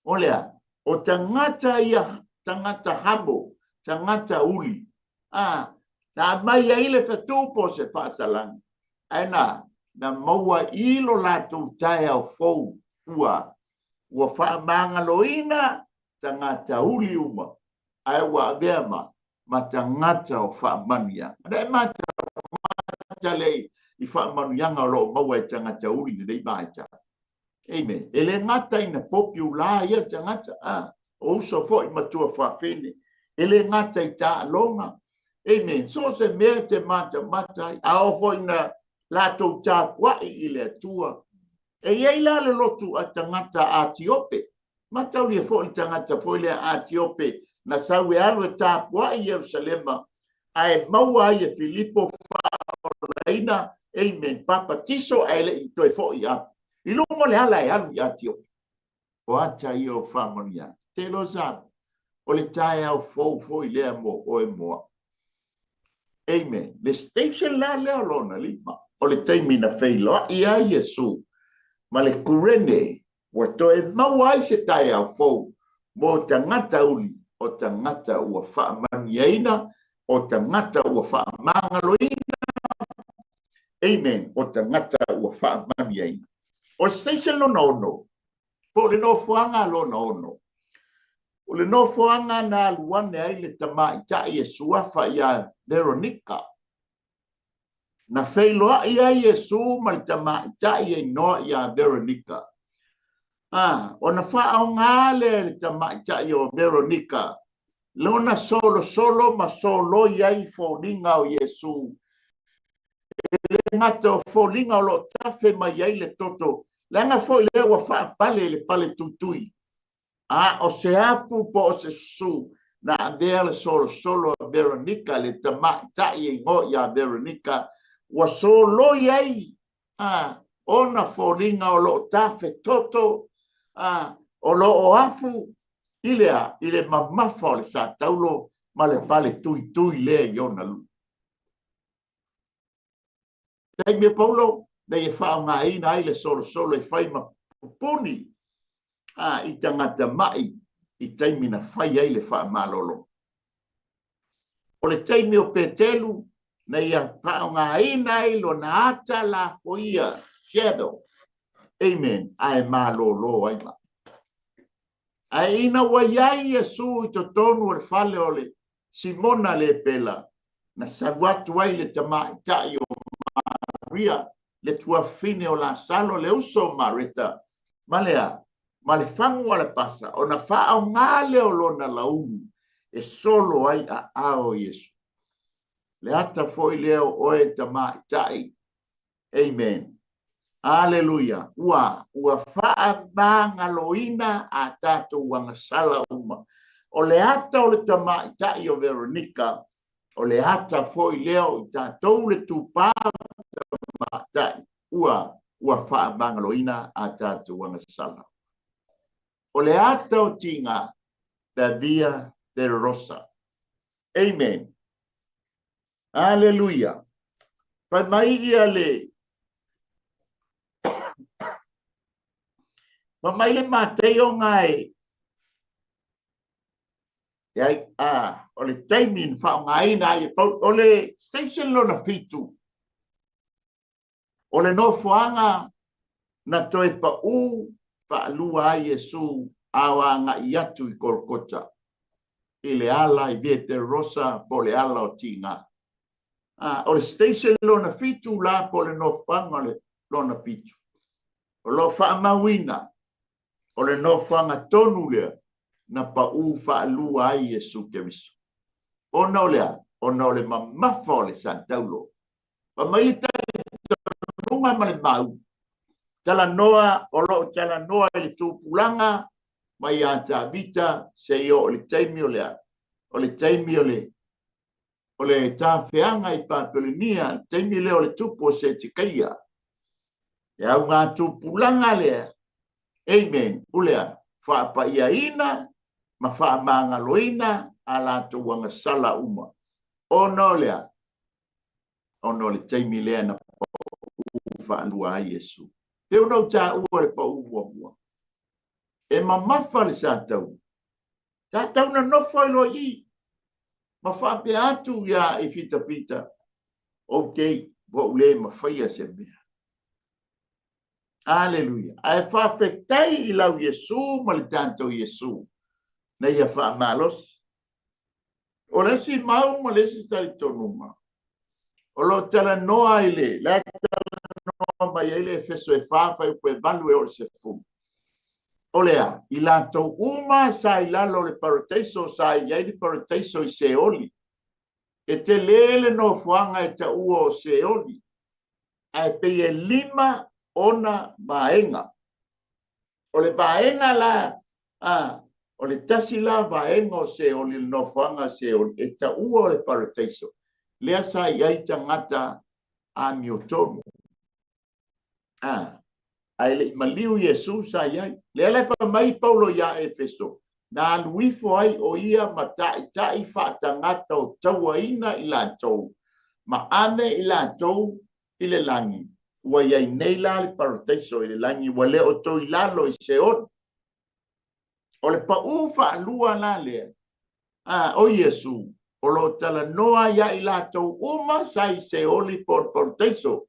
O lea. O tangata ia. Tangata habo. Tangata uli. Na mai ai le fatu po se whaasalang. Aina. Na maua ilo la tu tae au fou. Ua wha loina. Tangata uli uma. Ai wa veama. Ma tangata o whaamania. Ada mata lei. I whaamanuanga lo maua e tangata uli. Nei maita. Amen. Ele ngata ina popi ula ia tangata. O uso fo I matua whaafene. Ele ngata I ta alonga. Amen. So se mea te mata matai. A o fo ina lato ta kwai I le atua. E iei la le lotu a tangata a Tiope. Matau lia fo I tangata fo le a Tiope. Na sawe alo e ta kwai Yerusalema. Ai maua ai e Filipo whaoraina. Amen. Papa tiso ai le I toi fo I a. I lungo le ala e alu I a Tiope. O ata I o whamonia. Te lo sa. O le tae au fo I lea mo o e moa. Amen. Le station la leo lona lima. O le taimina whailoa ia Yesu. Ma le kurene. Wa toe mawai se tae au fou. Mo tangata uli. O tangata ua whaamaniaina. O tangata ua whaamangaloina. Amen. O tangata ua whaamaniaina. O station lona ono. Po le no fuanga lona ono. O le no fuanga na luane ai le tamai ta Yesu afa ia Veronica. Na whailoa ia Yesu ma le tamai ta ia noa ia Veronica. O na whaao ngale le tamai ta ia Veronica. Lona solo ma solo ia I fōringa o Yesu. Le ngata o fōringa o lo tafe mai ai le toto. Langa fo le wa wha pale le pale tutui. O se afu po o se su. Na vea solo Veronica le tamai ta ia ngo ia Veronica. Wa solo iai. Ona fōringa o lo tafe toto. O lo o afu. Ile mamafa o le sa taulo. Ma le pale tui le iona lu. Dai me Paulo. Dai e whao ngā ina ile solo e whai ma puni. I tangata mai. I taimina whai ai le wha malolo. O le taimi o Petelu. Na ia whao ngā ina ilo na ata la foia. Shadow. Amen. Ai malolo ai ma. Ai ina waiai Yesu I totonu le fale o le Simona le pela. Na sagwatu ai le tamai tai o Maria. Le tua fine o la salo le uso Marita. Malea. Ma le fangu ale pasa. O na whao ngale o lona launu. E solo ai a ao Yesu. Le ata foi leo oe tamai tai. Amen. Aleluia. Ua wha banga loina a tato wanga sala uma. O le ata o le tamai tai o Veronica. O le ata foi leo I tatou le tupa tai. Ua wha banga loina a tato wanga sala. O le ata o tinga da via de rosa. Amen. Aleluia. Pa mai ia le. Pa mai le Mateo ngai. Iai, o le taimin whao ngai nai. O le station lona fitu. O le no fuanga na toe pa u pa lua ai Yesu awa nga iatu I Kolkota. I le ala I Viete Rosa po le ala o tinga. O le station lona fitu la po le no fuanga le lona fitu. O lo wha mawina. O le no fuanga tonu lea na pa u wha lua ai Yesu Keriso. O no lea. O no le mamafa o le Santaulo. Pa mai unga male mau. Tala noa, olo tala noa ili tupulanga, mai ata vita, se yo oli taimi olea. Ole taimi ole ta feanga I papelinia, taimi le ole tupo se tikaia. Ya unga tupulanga lea. Amen. Ulea, fa pa ia ina, ma fa manga loina, ala tu wanga sala uma. Ono lea. Ono le taimi lea na fa lua Yesu. Te uno ta ua le pa ua. E mamafa le sa tau. Ta tau na nofo ilo I. Ma fa pe atu ya e fita. Ok, bo ule ma faia se mea. Aleluia. Ai fa fektai I lau Yesu, ma le tanto Yesu. Na ia fa malos. O lesi mau ma lesi tali tonuma. O lo tala noa ile. La tala noa ma ile feso e fa u pe balu e o se fu. Olea, I lato uma sa I lalo le parateiso sa I ai di parateiso I se oli. E te lele no fuanga e ta ua o se oli. Ai pe e 5 ona baenga. O le baenga la, o le tasi la baenga o se oli no fuanga se oli. E ta ua o le parateiso. Lea sa I ai tangata a miotonu. Ai le maliu Jesus ai. Le le fa mai Paulo ya Efeso. Na luifo ai o ia matai fa tangata o tawaina I latou. Ma ane I latou I le langi. Wa ia nei la le parateiso I le langi wa le o to I lalo I se on. O le pa ufa lua la le. O Yesu. O lo tala noa ia I latou uma sai se oli por parateiso.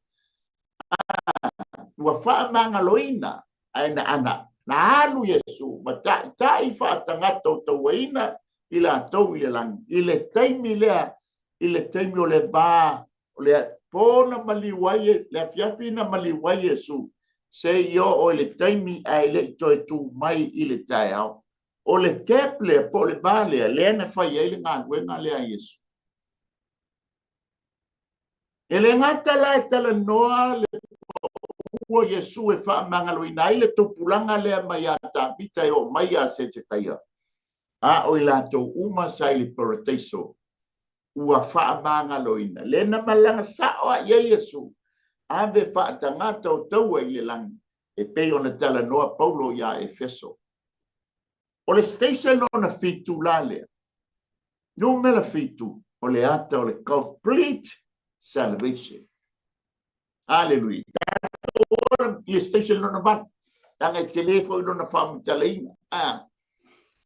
Ua wha manga loina aina ana na alu Yesu ma tai wha tangata o tawaina I la tau I le langi I le taimi lea I le taimi o le ba o le pōna maliwaie le fiafina maliwaie Yesu se io o le taimi ai le toi tu mai I le tai au o le keple po le ba lea le na whai ai le ngā wenga lea Yesu ele ngata la tala noa le ua Yesu e wha mangaloina I le tupulanga lea mai a tāpita o mai a se te kaia. A o I lato uma sai le parateiso. Ua wha mangaloina. Le na malanga saoa ia Yesu. Ave wha tangata o taua I le langi. E pei ona tala noa Paulo ia Efeso. O le station ona fitu la lea. No mela fitu. O le ata o le complete salvation. Hallelujah. I station no na tanga telefone no na fam talaina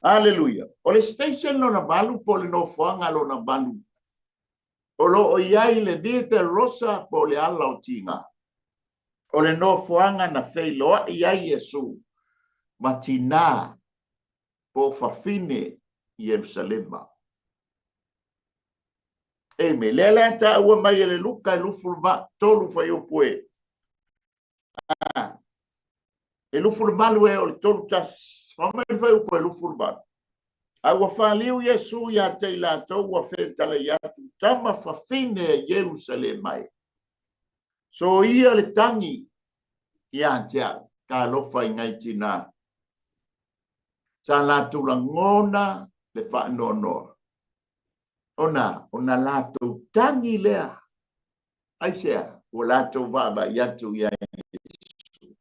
hallelujah o le station no na balu po le no fanga lo na balu o lo o ia le dita rosa po le ala o tinga o le no fanga na feilo ia Yesu matina po fafine Yerusalema Amen. Le ta ua mai le luka lufulma tolu fa yo poe. E lufulmalu e o le tolu tas. Fama fa yo poe lufulmalu. A ua faliu Yesu ya te la to ua fe tala ya tu tama fa fine Jerusalem mai. So ia le tangi ya tia ka lofa ngai tina. Sa la tu ngona le fa no. Ona lato tangi lea. Aisea, o lato baba yatu ya Yesu.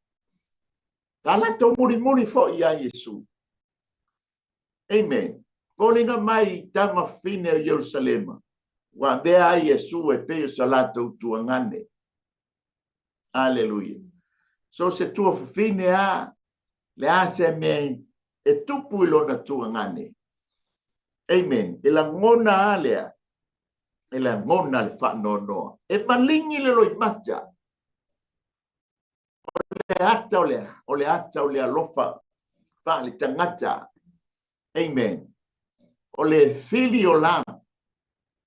Ta lato muri fo ya Yesu. Amen. Kolinga mai tama fine Jerusalema. Wa bea Yesu e peo salato tuangane. Aleluia. So se tua fine a le ase me e tupu ilona tuangane. Amen. Ela ngona alea. Ela ngona le fa no no. E malingi le loi macha. Ole ata ole alofa. Fa le tangata. Amen. Ole fili o lam.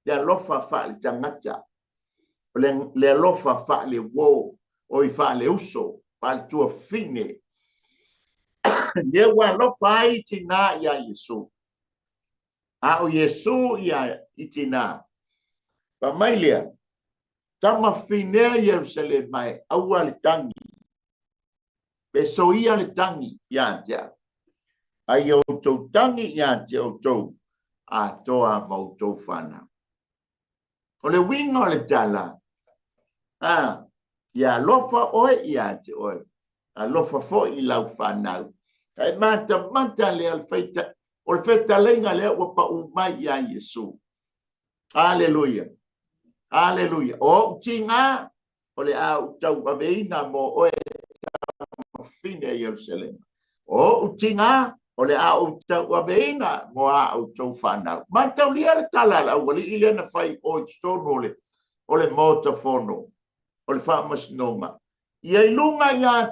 Le alofa fa le tangata. Ole le alofa fa le wo. O I fa le uso. Fa le tua fine. Le wa alofa ai tina ya Yesu. A o Yesu ia itina. Pa mai lea. tama finea Jerusalem mai aua le tangi. Pe soia le tangi ia tia. Ai o tau tangi ia tia o tau a toa mau tau whana. O le winga o le tala. Ia lofa oe ia te oe. A lofa fo i lau whanau. Kai mata le alfeita. O le feta lenga le ua pa umai ia Yesu. Aleluia. Aleluia. O tinga o le au tau aveina mo oe fine Jerusalem. O tinga o le au tau aveina mo au tau whanau. Matau lia le tala la wali ile na fai o stono o le mota fono. O le whamas nonga. Ia ilunga ia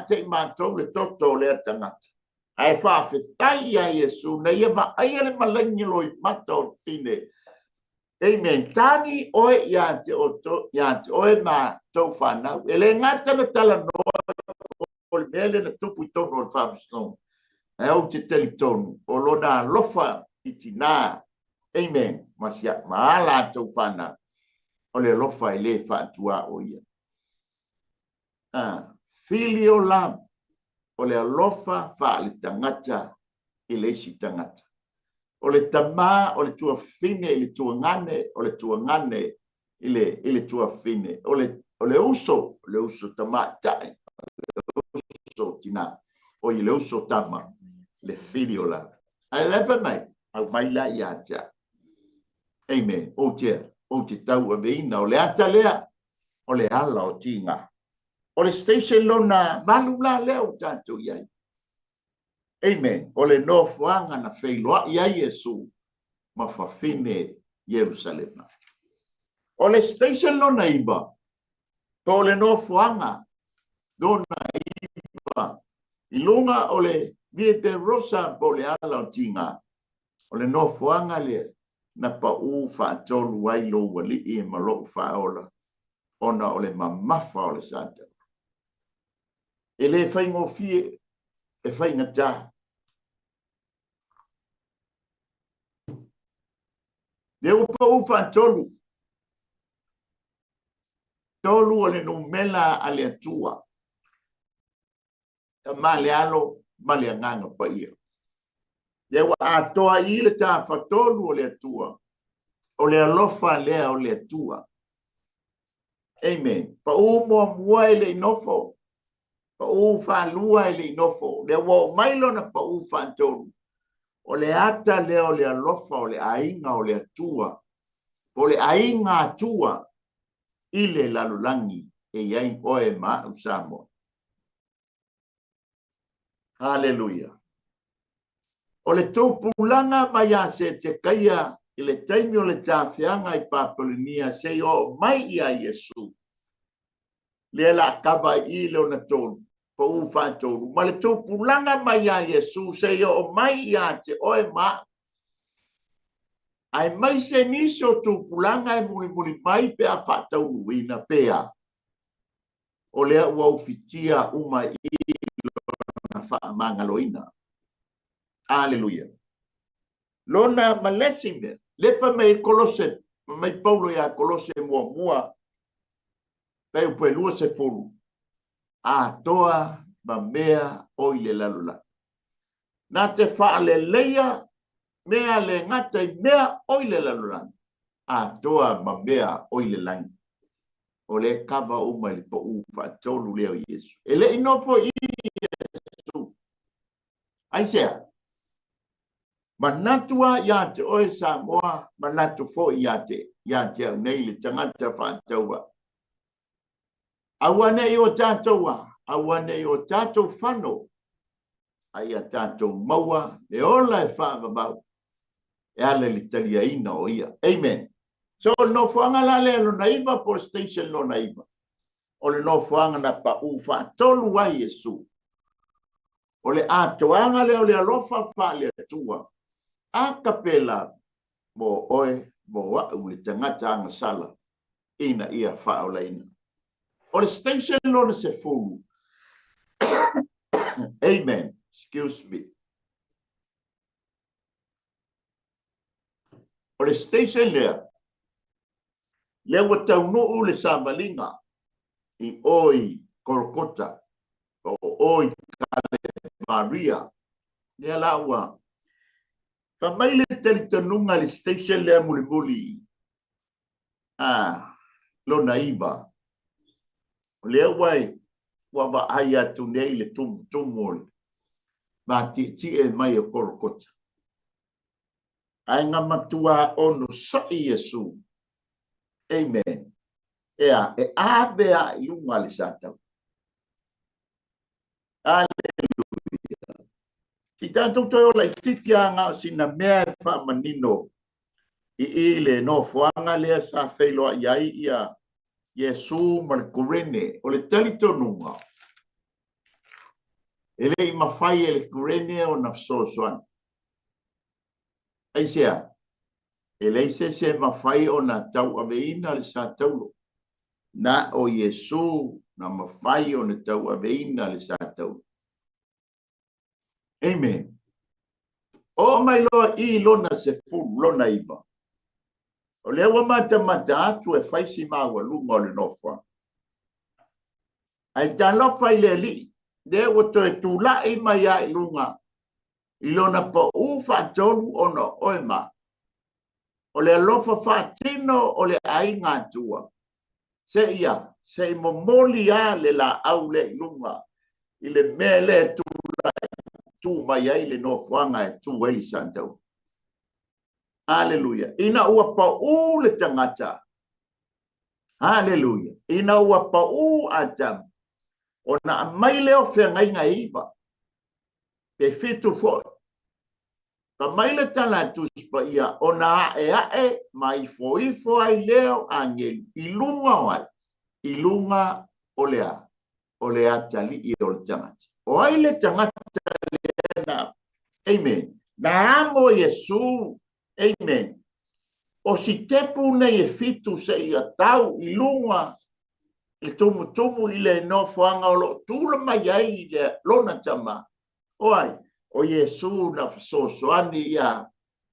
te mātou le toto le atangata. Ai whawhetai ia Yesu na ia ma aia le malangi loi matau fine. Amen. Tangi oe ia te oe ma tau whanau. Ele ngata na tala noa o le mele na tupu i tono o le whamas nonga. E au te telitonu o lona lofa i tina. Amen. Masia maala tau whanau. O le lofa i le whaatua o ia. Filio lam. O le alofa wha le tangata i le isi tangata. O le tama, o le tua fine, i le tua ngane, o le tua ngane, i le tua fine. O le uso tama tae. O le uso tina. O i le uso tama. Le filio lam. Ai lepa mai. Au mai la i atia. Amen. O te tau a veina. O le ata lea. O le ala o tinga. O le station lona malula leo tātou iai. Amen. O le nofuanga na whailoa iai Yesu ma whawhine Jerusalem. O le station lona iba. O le nofuanga dona iba. Ilunga o le Viete Rosa po le ala o tinga. O le nofuanga le na pa u whaatolu wailo wali i malo whaola. Ona o le mamafa o le santa. Ele whaingo fie, e whainga tā. Le upa ufa tolu. Tolu o le numela a le atua. Ma le alo, ma le anganga pa ia. Le wa atoa i le tā whatolu o le atua. O le alofa lea o le atua. Amen. Pa umoa mua e le inofo. Pa ufa lua e le inofo. Le wa mailo na pa ufa tolu. O le ata lea o le alofa o le ainga o le atua. O le ainga atua. Ile lalulangi e iai oe ma usamo. Hallelujah. O le tōpulanga mai a se te kaia i le taimi o le tāwhianga i Papalinia se o mai ia Yesu. Le la kava i leo na tōnu. Pa uwha tōnu. Ma le tōpulanga mai a Yesu se o mai ia te oe ma. Ai mai se nisi o tōpulanga e muli mai pe a whataunu ina pea. O lea ua ufitia uma i na wha mangaloina. Aleluia. Lona malesime. Lepa mai kolose. Mai Paulo ia kolose mua. Pei upe lua se fulu. A toa ma mea oile lalula. Na te wha le leia mea le ngatai mea oile lalula. A toa ma mea oile langi. O le kava uma li po ufa tolu leo Yesu. Ele inofo i Yesu. Aisea. Manatua ya te oe Samoa, manatu fo ya te au nei le tangata whantaua. Awane i o tātoua, awane i o tātou whano, ai a tātou maua, le ola e whaamabau, e ale li talia ina o ia. Amen. So no fuanga la le na iba por station no na iba. O le no fuanga na pa ufa tolu wa Yesu. O le atoanga le o le alofa fa le tua. A capela mo oe mo wa u le tangata anga sala ina ia fa o ina. O le station no na se fulu. Amen. Excuse me. O le station there. Le wa tau no le samalinga I oi Kolkota o oi Maria. Le la ua. Fa mai le tali tanunga le station le muli muli. Lo naiba. Le wai wa ba aya tu nei le tum mol. Ma ti e mai o Kolkota. Ai ngā matua ono sai Yesu. Amen. Ea, e abea I lunga le satau. Aleluia. Ti tātou toi ola I titianga sina mea e wha manino I le no fuanga lea sa whailoa iai ia Yesu ma le kurene o le talitonunga. Ele I mawhai e le kurene o na fsosoan. Aisea, ele se mawhai o na tau aveina le sa taulo. Na o Yesu na mawhai o na tau aveina le sa taulo. Amen. O mai loa I lona se fulu lona iba. O le awa mata atu e whaisi maua lunga o le nofa. Ai ta lofa I le li. Le o to e tula I mai a I lunga. I lona pa u whaatonu o no oema. O le alofa whaatino o le ainga tua. Se ia, se momoli a le la au le lunga. I le mele tula tu mai ai le nofuanga e tu weli santau. Hallelujah. Ina ua pa u le tangata. Hallelujah. Ina ua pa u atam. O na mai leo whengai ngai iwa. Pe fitu fo. Ka mai le tala tuspa ia. O na e mai fo ai leo angel. Ilunga wai. Ilunga o lea. O lea tali I o le tangata. O ai le tangata lea. Amen. Na amo Yesu. Amen. O si tepu nei e fitu se ia tau I lunga I tumu I le no whanga o lo tūla mai ai I le lona tama. Oai, o Yesu na sosoani ia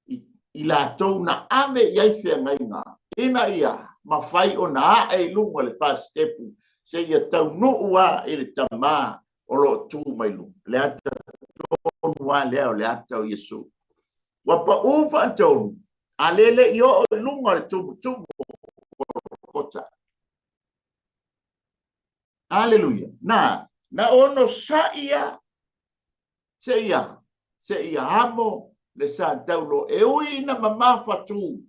I la tau na ame iai whengai ngā. Ina ia, ma whai o na a lunga le fast tepu se ia tau nuua I le tama o lo tū mai lunga. Le ata tonua leo le ata o Yesu. Wapa ufa tonu. Alele yo lunga le tumu kota. Hallelujah. Na ono saia se ia hamo le sa taulo e ui na mama fatu.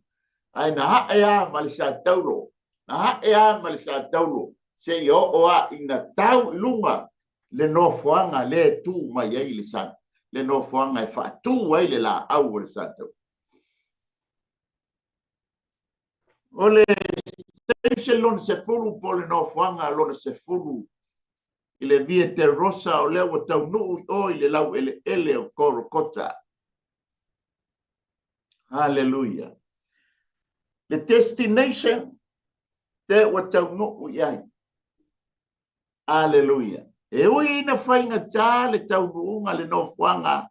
Ai na haea ma le sa taulo. Na haea ma le sa taulo. Se ia oa ina tau lunga le no fuanga le tu mai ai le sa. Le no fuanga e fatu ai le la au le sa taulo. Ole station lon se fulu pole no fuanga lon se fulu ile via te rosa o le o tau nu o ile lau ele o Kolkota. Hallelujah. The destination te o tau nu iai. Hallelujah. E ui na whainga tā le tau nuunga le no fuanga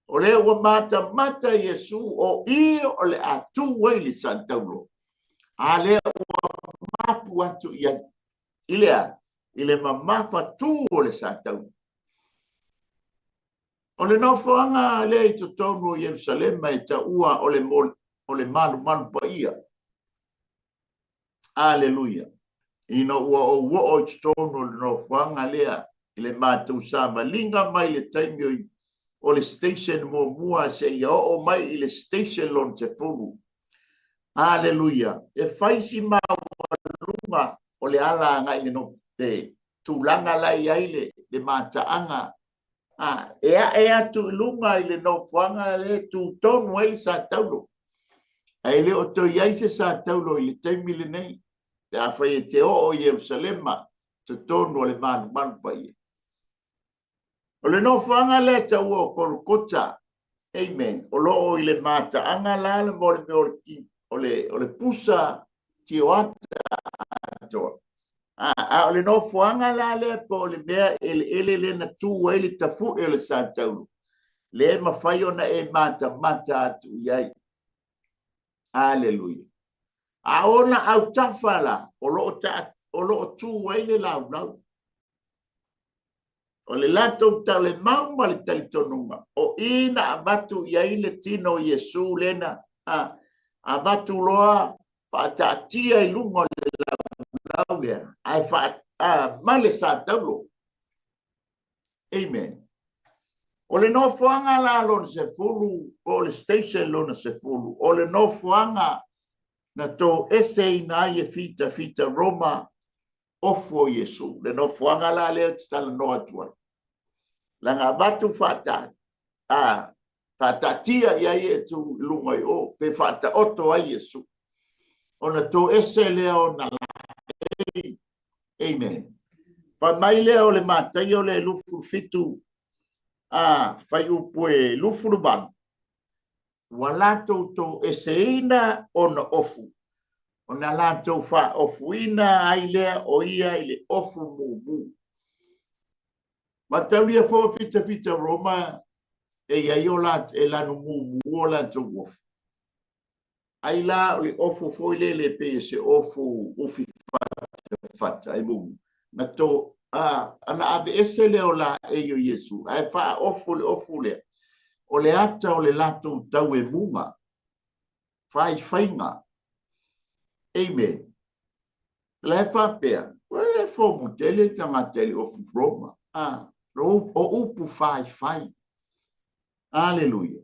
o le o mata Yesu o I o le atu wei le santaulo. Ale mapu atu ia ile mamafa tu o le satau. O le nofoanga le I totonu o Yerusalem mai ta ua o le malu pa ia. Aleluia. Ina ua o ua o totonu o le nofoanga lea ile matu sama linga mai le taimi o le station mua se ia o mai ile station lon te furu. Aleluia. E faisi maunga o le ala ngai le no te tulanga lai ai le mataanga. Ea tu lunga i le no fuanga le tu tonu ai sa taulo. Ai le o to iai se sa taulo i le taimi le nei. Te a whai te o Yerusalema te tonu o le manu pa ia. O le no fuanga le tau o Kolkota. Amen. O loo i le mataanga la le mo le meolki. O le pusa ti o ata. O le no fuanga la le po le mea ele le na tu ele tafu ele sa taulu. Le mawhai ona e mata atu iai. Hallelujah. Aona au tafala o lo tu waile lau. O le lato tale mau ma le talitonunga. O ina abatu iaile tino Yesu lena. Abatu loa patatia ilungo le lau lea. Ai male sa taulo. Amen. O le no fuanga la lona se fulu. O le station lona se fulu. O le no fuanga na to ese ina ye fita Roma. Ofo Yesu. Le no fuanga la lea tala no atua. Langa batu fata. Fatatia ia ye tu lungai o. Pe fata oto a Yesu. Ona to ese leo na la. Amen. Pa mai leo le mata yo le lufu fitu. Fai upue lufu ruban. Walato to ese ina ona ofu. Ona lato fa ofu ina ailea o ia ile ofu mumu. Mataulia fo fita Roma e ia iolat e lanu mumu o lato ofu. Aila le ofu fo ile pe se ofu ufi fata e mumu. Na to ana abe ese leo la e yo Yesu. Ai fa ofu le. O le ata o le lato tau e munga. Fai fainga. Amen. Le fa pea. Le fo mutele tangatele ofu Roma. O upu fai. Aleluia.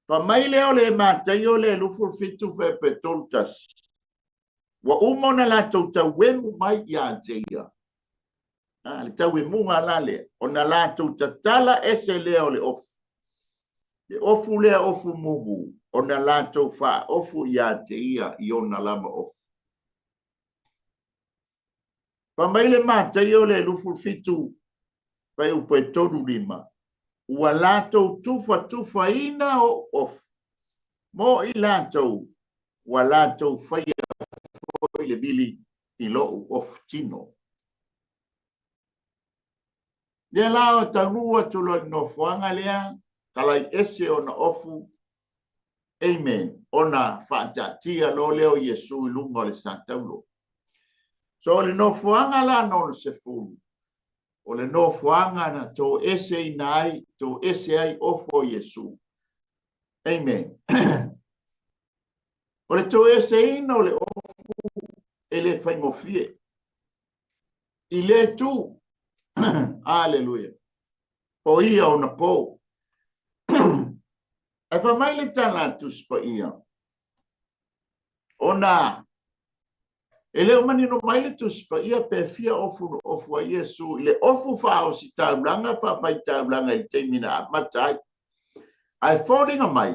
Pa mai leo le mata yo le lufu fitu fe petoltas. Wa umona la tau wemu mai ia teia. Le tau e munga lale. Ona la tatala ese leo le ofu. Le ofu lea ofu mumu. Ona la fa ofu ia teia i ona lama ofu. Pa mai le mata yo le lufu fitu pai upe tonu lima. Ua lato tufa ina o ofu. Mo i lato ua lato faya foi le bili i lo ofu tino. Le lao tanua tulo no fuanga lea, kalai ese ona ofu. Amen. Ona whaatatia lo leo Yesu i lungo le santaulo. So le no fuanga la non se fulu. O le no fuanga na to ese inai, to ese ai ofo Yesu. Amen. O le to ese ino le ofu ele faingofie. I le tu. Aleluia. O ia o na po. E fa mai le tala tuspa ia. Ona. Ele o mani no mai le tuspa ia pe fia ofu a Yesu. Ile ofu fa o si taulanga fa fai taulanga i te mina matai. Ai falling a mai.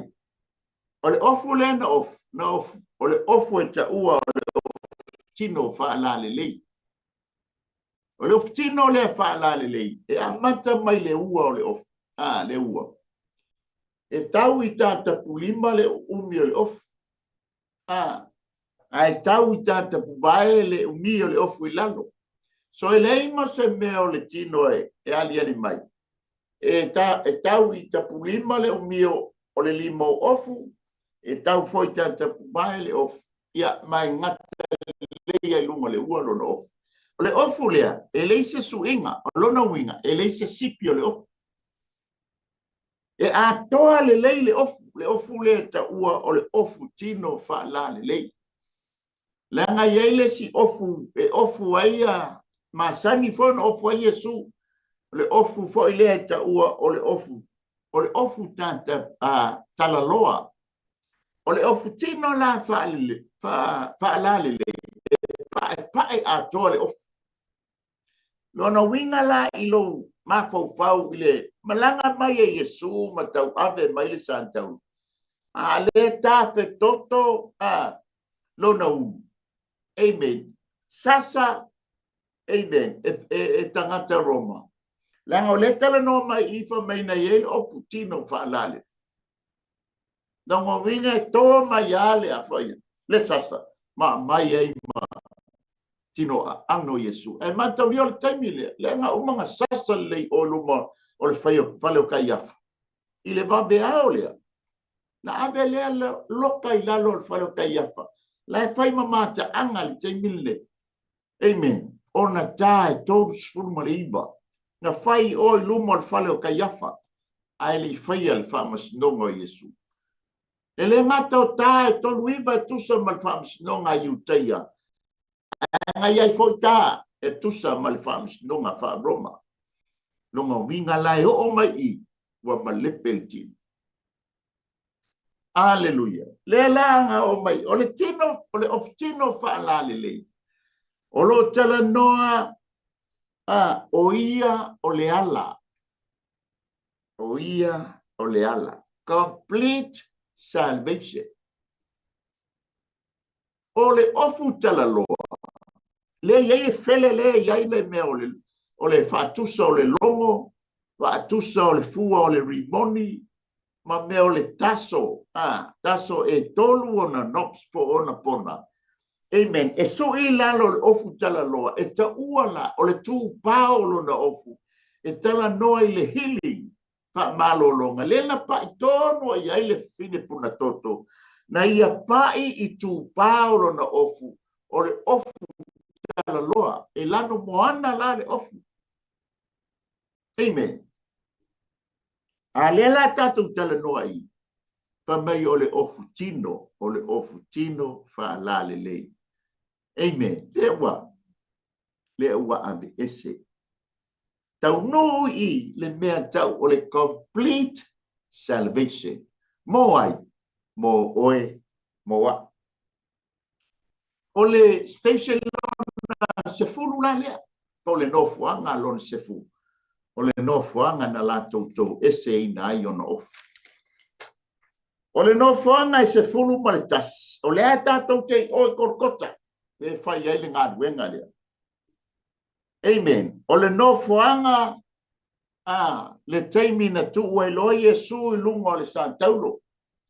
O le ofu le na ofu. Na ofu. O le ofu e ta ua o le tino fa la le lei. O le ofu tino le fa la le lei. E a mata mai le ua o le ofu. Le ua. E tau i tata pulima le umi o le ofu. Ai tau i tata pubae le umi o le ofu i lalo. So e leima se mea o le tino e ali ali mai. E tau i tata pulima le umi o le lima o ofu. E tau foi tata pubae le ofu. Ia mai ngata leia i lunga le ua lona ofu. O le ofu lea, e leise suinga, o lona winga, e leise sipi o le ofu. E a toa le lei le ofu le ta ua o le ofu tino fa la le lei. Le nga yeile si ofu, e ofu aia, ma sani fon ofu a Yesu, le ofu fo ile ta ua o le ofu tanta talaloa. O le ofu tino la fa la le lei, pae a toa le ofu. Lona winga la ilo mafau ile malanga mai e Yesu matau ave mai le santau. Le ta fe toto lona u. Amen. Sasa amen. E tangata Roma. Langa o le tala no mai ifa mai na ye o putino fa lale. Dongo winga e to mai ale a fai. Le sasa mai e ma tino ano Yesu. E mata rio le taimile. Le nga umanga sasa le o luma o le fale o kai afa. I le vabe ao lea. Na ave lea loka I lalo al whalo kai afa. La e whai mamata anga li te mille. Amen. Ona tae tōru sfuruma le iba. Na whai o luma al whalo kai afa. Ai li whai al whamasnonga o Yesu. E le mata o tae tolu iba e tusa mal whamasnonga I uteia. Ngai ai foi tā e tusa mal whamasnonga wha Roma. Longa winga lai o mai I wa malepelti. Aleluia. Le langa o mai. O le tino, o le oftino fa la le le. O lo tala noa o ia o le ala. O ia o le ala. Complete salvation. O le ofu tala loa. Le iei fele le iei le mea o le fatusa o le longo. Fatusa o le fua o le rimoni. Ma me o le taso, taso e tolu ona nops po ona pona. Amen. E so I lalo le ofu tala loa, e ta uala o le tu paolo na ofu, e tala noa I le healing, pa malo longa. Le na pa I tono I ai le fine puna toto, na ia pai I tu paolo na ofu, o le ofu tala loa, e lano moana la le ofu. Amen. A le la tātou tala noa I. Pa mai o le ofu tino fa la le lei. Amen. Le ua ave ese. Tau no I le mea tau o le complete salvation. Mo ai, mo oe, mo wa. O le station lona se furu la lea. O le nofuanga lona se furu. O le nofuanga na la tau ese ina ai ona ofu. O le nofoanga I se fulu ma le tas. O le a tātou te o korkota. E whai ai le ngā ruenga lea. Amen. O le nofoanga le teimi na tu ua ilo Yesu I lunga o le Santaulo.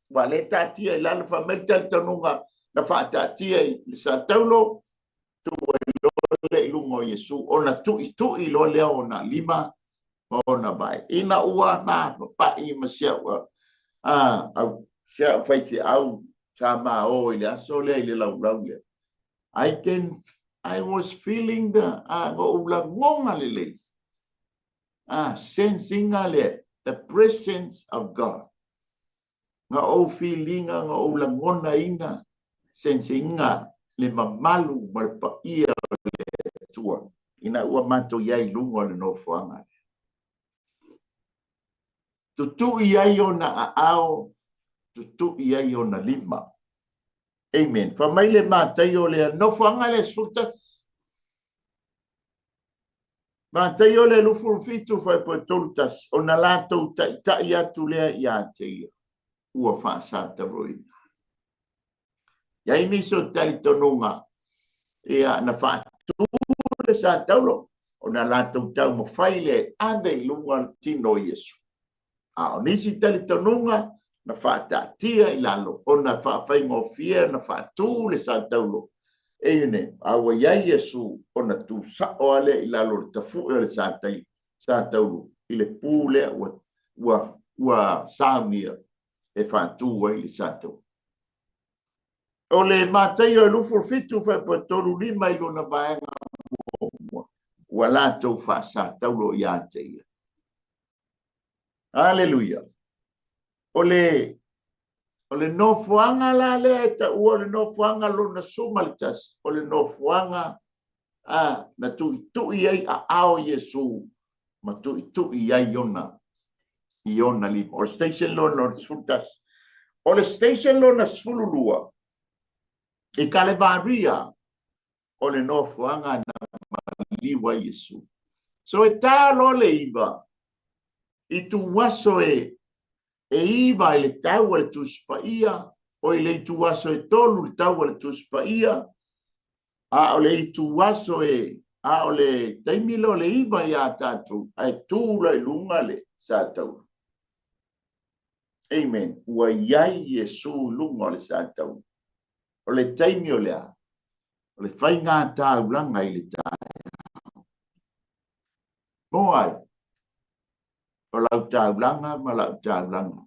Wa le tātia I lana whamelta le tanunga na whātātia I le Santaulo. Tu ua ilo le lunga o Yesu. O na tu I lo lea o na lima o na bai. Ina ua na papai masia ua. Au sia fai ke au sama o ile aso le ile lau le. I was feeling the go ula ngonga le. Sensing the presence of God. Nga o feelinga nga ula ngona ina sensing le mamalu malpa ia le tua. Ina ua manto yai lungo le no fuanga. Tutu iai ona ao tutu iai ona lima. Amen. Famaile matai o le no fanga le sultas. Matai o le lufu fitu fai po toltas. Ona lato ta ia tu lea ia te ia. Ua fa sa roi. Ya ini so tali tonunga. Ia na fa tu le sa taulo. Ona lato tau mo faile ande lunga tino Yesu. Nisi tali tonunga. Na fata tia I lalo o na fa ngofia na fatu le Santaulo ene awa ia Yesu o na tu sa o ale I lalo tafu le Santaulo I le pule wa samia e fatu ai le Santaulo o le matai o lufu fitu fa potolu lima I lona vaenga wa la tau fa Santaulo ia te Hallelujah. O le nofuanga la le ta o le nofuanga lo na sumalitas o le nofuanga na tu ai ao Yesu ma tu ai iona li o station lo no sultas o le station lo na sululua I Kalevaria o le nofuanga na liwa Yesu so e ta lo le iba I tu waso e iwa le tau le tuspaia o le tu waso e tolu le tau le tuspaia o le tu waso o le taimilo le iwa ia tatu ai tu le lunga le sa tau. Amen. Ua iai Yesu lunga le sa tau. O le taimio lea. O le whai ngā tau langa I le tai. Moai. O lau tau langa ma lau tau langa.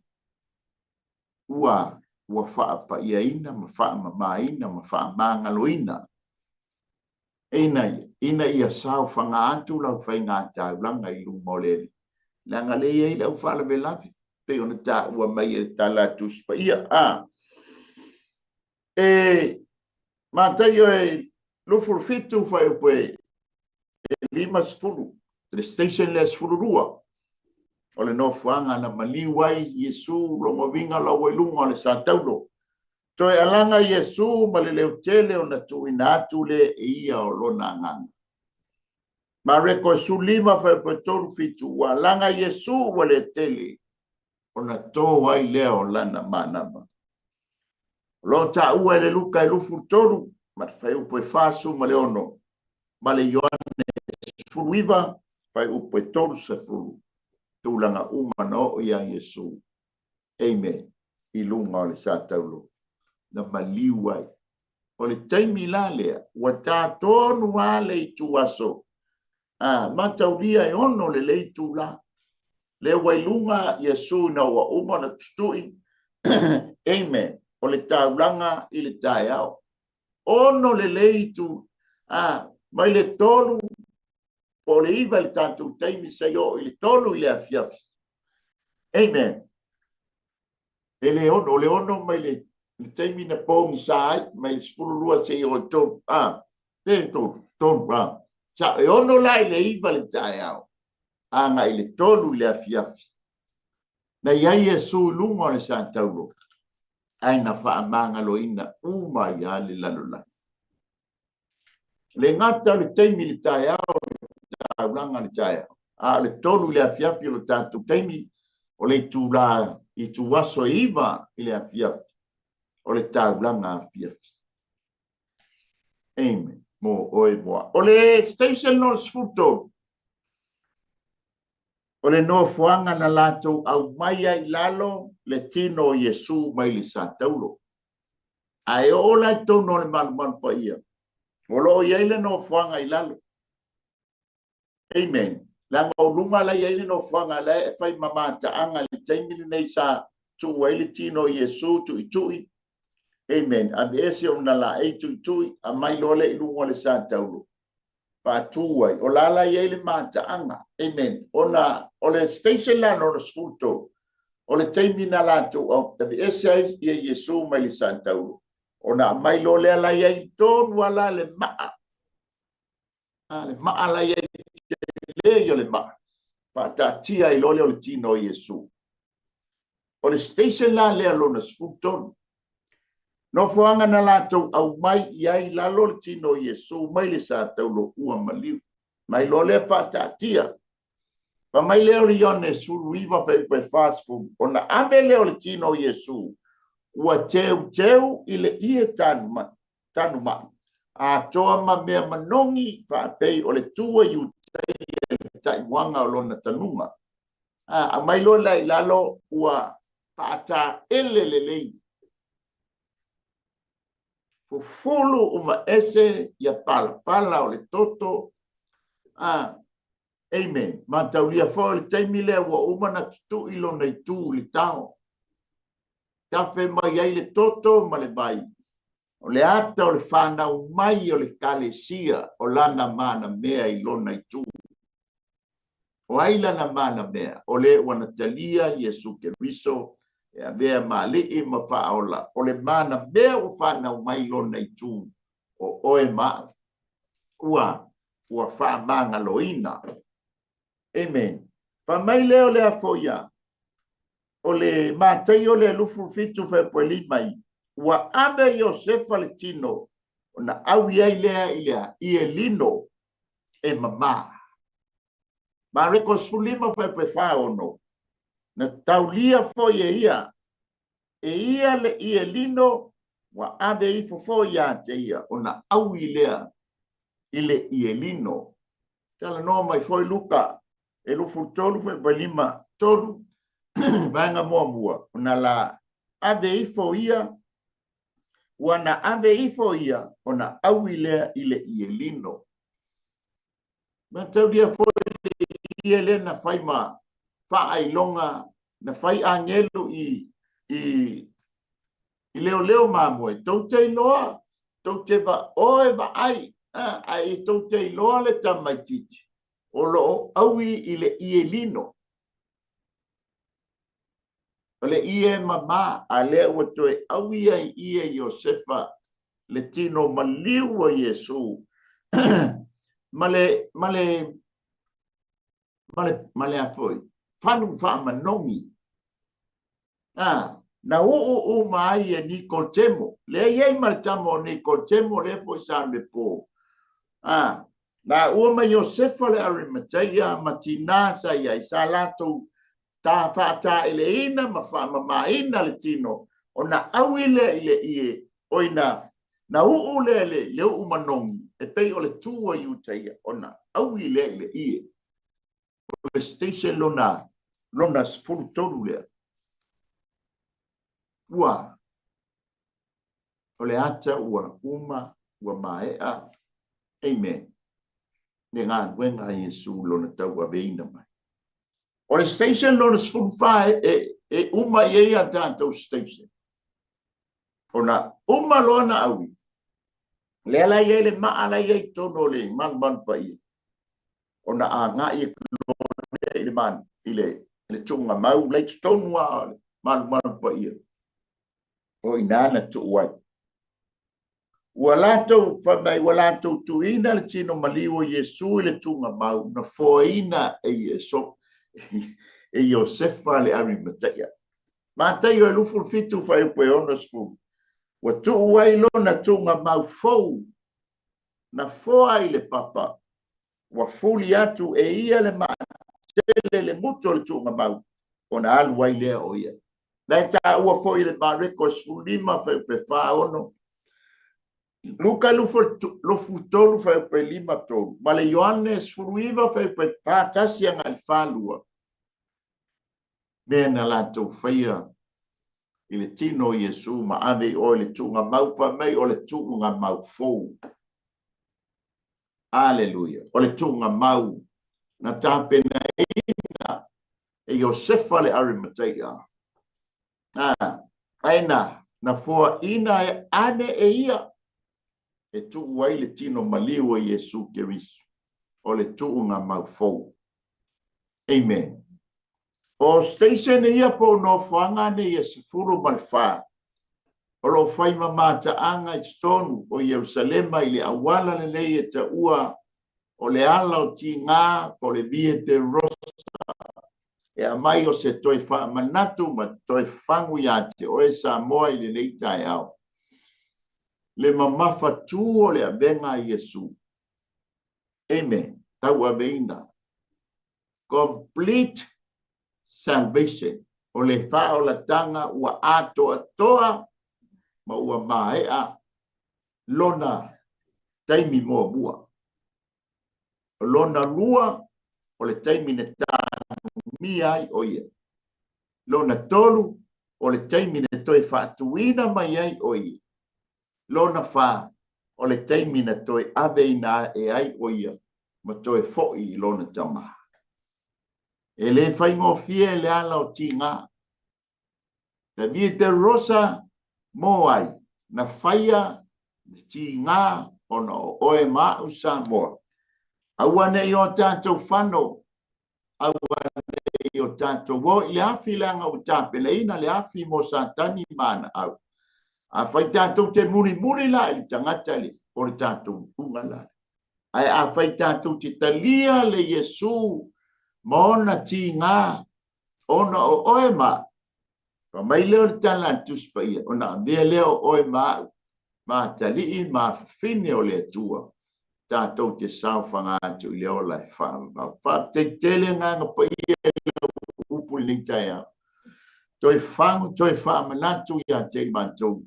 ua wha iaina, ma wha mamaina, ma wha mangaloina. Ina ia sao whanga atu lau whai ngā tāulanga I lunga o lele. Langa le ia lau whala me lafi. Pe ona tā ua mai e tā la tuspa ia. Mātai o e lufuru fitu whai upe lima sfuru. Le station le sfuru rua. O le no fuanga na maliwai Yesu longo vinga la wailunga o le sa taulo. Toi alanga Yesu ma le leo tele o na tuina atu le ia o lona nganga. Ma reko su lima fai pa toru fitu wa alanga Yesu wa le tele o na to wai leo lana manama. Lo ta ua le luka e lufu toru ma fai upo e fasu ma le ono. Ma le yoane furuiva fai upo e toru se furu. Tūlanga umano o ia Yesu. Amen. Ilunga o le sa taulo. Na maliwai. O le taimi la lea. Wa tā tonu a le itu aso. Mataulia e ono le leitu la. Le wailunga Yesu na wa umana tutui. Amen. O le taulanga I le tae au. Ono le leitu. Mai le tonu. O le iwa le tātou taimi sa yo I le tonu I le afiafi. Amen. E le ono mai le taimi na pōngi sāi, mai le spuru rua se o tonu. Tonu. Sa e ono lai le iwa le tae au. Anga I le tonu I le afiafi. Na iai Yesu lunga le sa taulo. Aina whaamanga loina uma ia le lalula. Le ngata le taimi le tae au. Aulanga le tae. Le tonu le afiafi lo tātou taimi o le tūla I tu waso iwa I le afiafi. O le taulanga afiafi. Amen. Mo oe moa. O le station no sfuto. O le no fuanga na lato au maia I lalo le tino Yesu mai le sa taulo. Ai o la tono le man pa ia. O lo ia le no fuanga I lalo. Amen. Langa o lunga la ia no fuanga la e fai mamata anga le taimili nei sa tu waili tino Yesu tu itui. Amen. Abe ese o nala e tu itui a mai lole I lunga le sa taulo. Pa tuai. O lala ia le mata anga. Amen. Ona o le station la no sfuto. O le taimi na la tu o abe ese ia Yesu mai le sa taulo. Ona mai lole la ia I tonu ala le maa. Le maa la ia le le ma pa ta tia I lole o le tino Yesu. O le station la le alona sfuton. No fuanga na lato au mai iai lalo le tino Yesu mai le sa taulo ua maliu. Mai lole pa ta tia. Pa mai leo le yone suru iwa pe fast food. Ona ame leo le tino Yesu. Ua teu I le ie tanu ma. A toa ma mea manongi fa pei o le tua yu tai wanga o lona tanunga. A mai lo lai lalo ua pata elelelei. Fufulu uma ese ya pala o le toto. Amen. Mantaulia fo le taimile ua uma na tutu ilo na itu li tao. Tafe mai ai le toto ma le bai. O le ata o le whanau mai o le kalesia o lana mana mea ilo na itu. O aila na mana mea, o le wanatalia Yesu Keriso, e a mea maali ma whaola, o le mana mea o whanau mai lona I tū, o oe maa, ua whaamanga loina. Amen. Pa mai leo le afoia, o le mātai o le lufu fitu whepoeli mai, ua ame Josefa le tino, o na au iai lea I e lino, e mamaa. Ma reko sulima pe whaono. Na taulia fo ia. E ia le ia lino wa ave I fo ia te ia. O na au I lea. Ile ia lino. Tala no mai foi luka. E lufu tolu fe balima tolu. Vanga mua. O na la ave I fo ia. Wa na ave I fo ia. O na au I lea ile ia lino. Ma taulia fo ele na fai ma fa ai longa na fai angelo I I leo mamoe, tau te loa, tau te va oe va ai, ai tau te loa le tamaititi. O lo aui i le ie lino. O le ie mama, a lea ua toe aui ai ie Iosefa, le tino maliu a Iesu. Male afoi. Fanu fa manongi. Na o mai e Nicodemo. Le iei martamo Nicodemo le foi salve po. Na ua ma Iosefa le Arimatea matina sa iai salato ta fata ile ina ma fa mama ina le tino. Ona awile ile ie oina. Na le manongi. E pei o le tua iuteia. Ona awile ile ie. O le station lona sfuru toru lea. Ua, o le ata ua ua maea. Amen. Ne ngā nuenga Yesu lona tau a veina mai. O le station lona sfuru whae e i a tātou station. Ona lona awi. Le ala iei le maala iei tono le man pa ia. Ona a ngā i lona le man i le tunga mau le tonu a man pa ia. O inana tu wai. Walato whamai walato tuina le tino maliwo Yesu le tunga mau na foina e Yeso e Iosefa le Arimatea. Matai o lufu fitu whai upe onas fu. Wa tu wai lona tunga mau fou na foa i le papa. Wa fuli atu e ia le maa tele le muto le tunga mau. Ona alu wai lea o ia. Nai ta ua foi le mareko sfulima whai upe wha ono. Luka lufu tolu fai pe lima tolu. Ma le Ioannes furuiva fai pe tātasi anga i whālua. Mea na lātou whaia i le tino Iesu ma ave o le tunga mau whamei o le tunga mau fou. Aleluia. O le tunga mau na tāpena ina e Iosefa le Arimatea. Aina na fua ina e ane e ia. E tu wai le tino maliwa Yesu Kerisu. O le tuunga mau fou. Amen. O station e ia po no whanga ne Yesu furu malwha. O lo whai mamata anga i stonu o Yerusalema i le awala le lei e ta ua o le ala o ti ngā po le vie te rosa. E a mai o se toi wha manatu ma toi whangu ia te o e sa moa i le lei tai au. Le mamafa tuo le avenga Yesu. Amen. Tau aveina. Complete salvation. O le whao la tanga ua ato atoa ma ua maea lona taimi moa bua. O lona lua o le taimi ne tānu mi ai o ia. Lona tolu o le taimi ne toi whaatuina mai ai o ia. Lona fa o le taimi na toi aveina e ai o ia ma toi fo'i i lona tama. E le whaingo fie le ala o ti ngā. Te vie te rosa mo ai na whaia ti ngā o na oe mau sa moa. Awane i o tātou whano. Awane i o tātou wo i afi langa o tāpeleina le afi mo sa tani mana au. A whai tātou te muri la i tangata li, o le tātou unga la. Ai a whai tātou te talia le Yesu, maona ti ngā, ona o oe ma. Pa mai leo le tala tuspa ia, ona mea leo oe ma, ma tali I ma fine o le atua. Tātou te sao whangātu i leo lai wha. Wha te tele nganga pa ia leo upu ni taia. Toi whangu, toi whamanatu ia te mātou.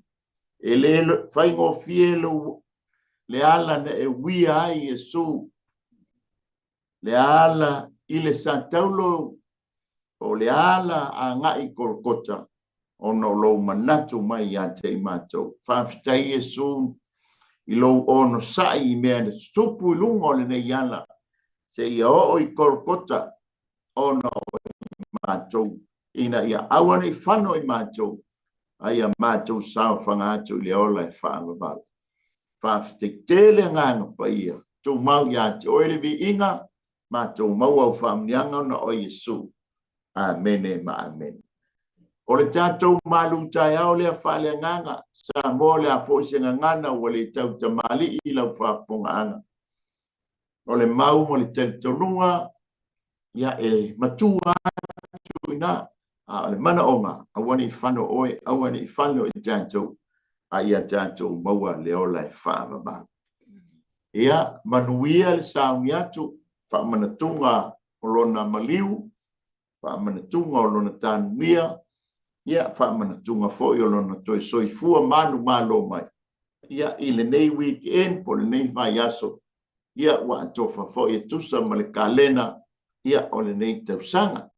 E le whaingo fielo le ala na e wia ai Yesu. Le ala I le santaulo o le ala a ngai korokota o no lo manatu mai a te imato. Whawhitai Yesu I lo ono sai I mea na stupu lungo le nei ala. Se ia o I korokota o no imato. Ina ia awane I whano imato. ai a mātou sao whanga atu le ola e whaamabala. Whaafite tele nganga pa ia, tō mau ia te oele vi inga, mātou mau au whaamnianga na o Yesu. Amen ma amen. O le tātou malu tai au lea whale nganga, sa mo lea fōsinga ngana o le tau tamali i lau whaafonga anga. O le mau mo le tonunga, ia e matua tuina, a le mana onga, awane I whano oe, awane I whano I tātou, a ia tātou maua le ola e whaamabala. Ia manuia le saungi atu, whaamanatunga o lona maliu, whaamanatunga o lona tānuia, ia whaamanatunga fōi o lona toi soifua manu malo mai. Ia I le nei weekend, po le nei vai aso, ia wa tofa fōi e tusa ma le kalena, ia o le nei tausanga.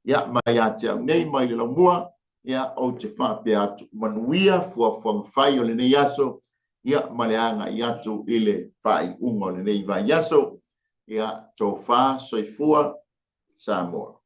Ia mai a te au nei mai le laumua, ia o te whape atu manuia fua whai o le nei aso, ia maleanga I atu I le whai unga o le nei vai aso, ia tō wha soifua Samoa.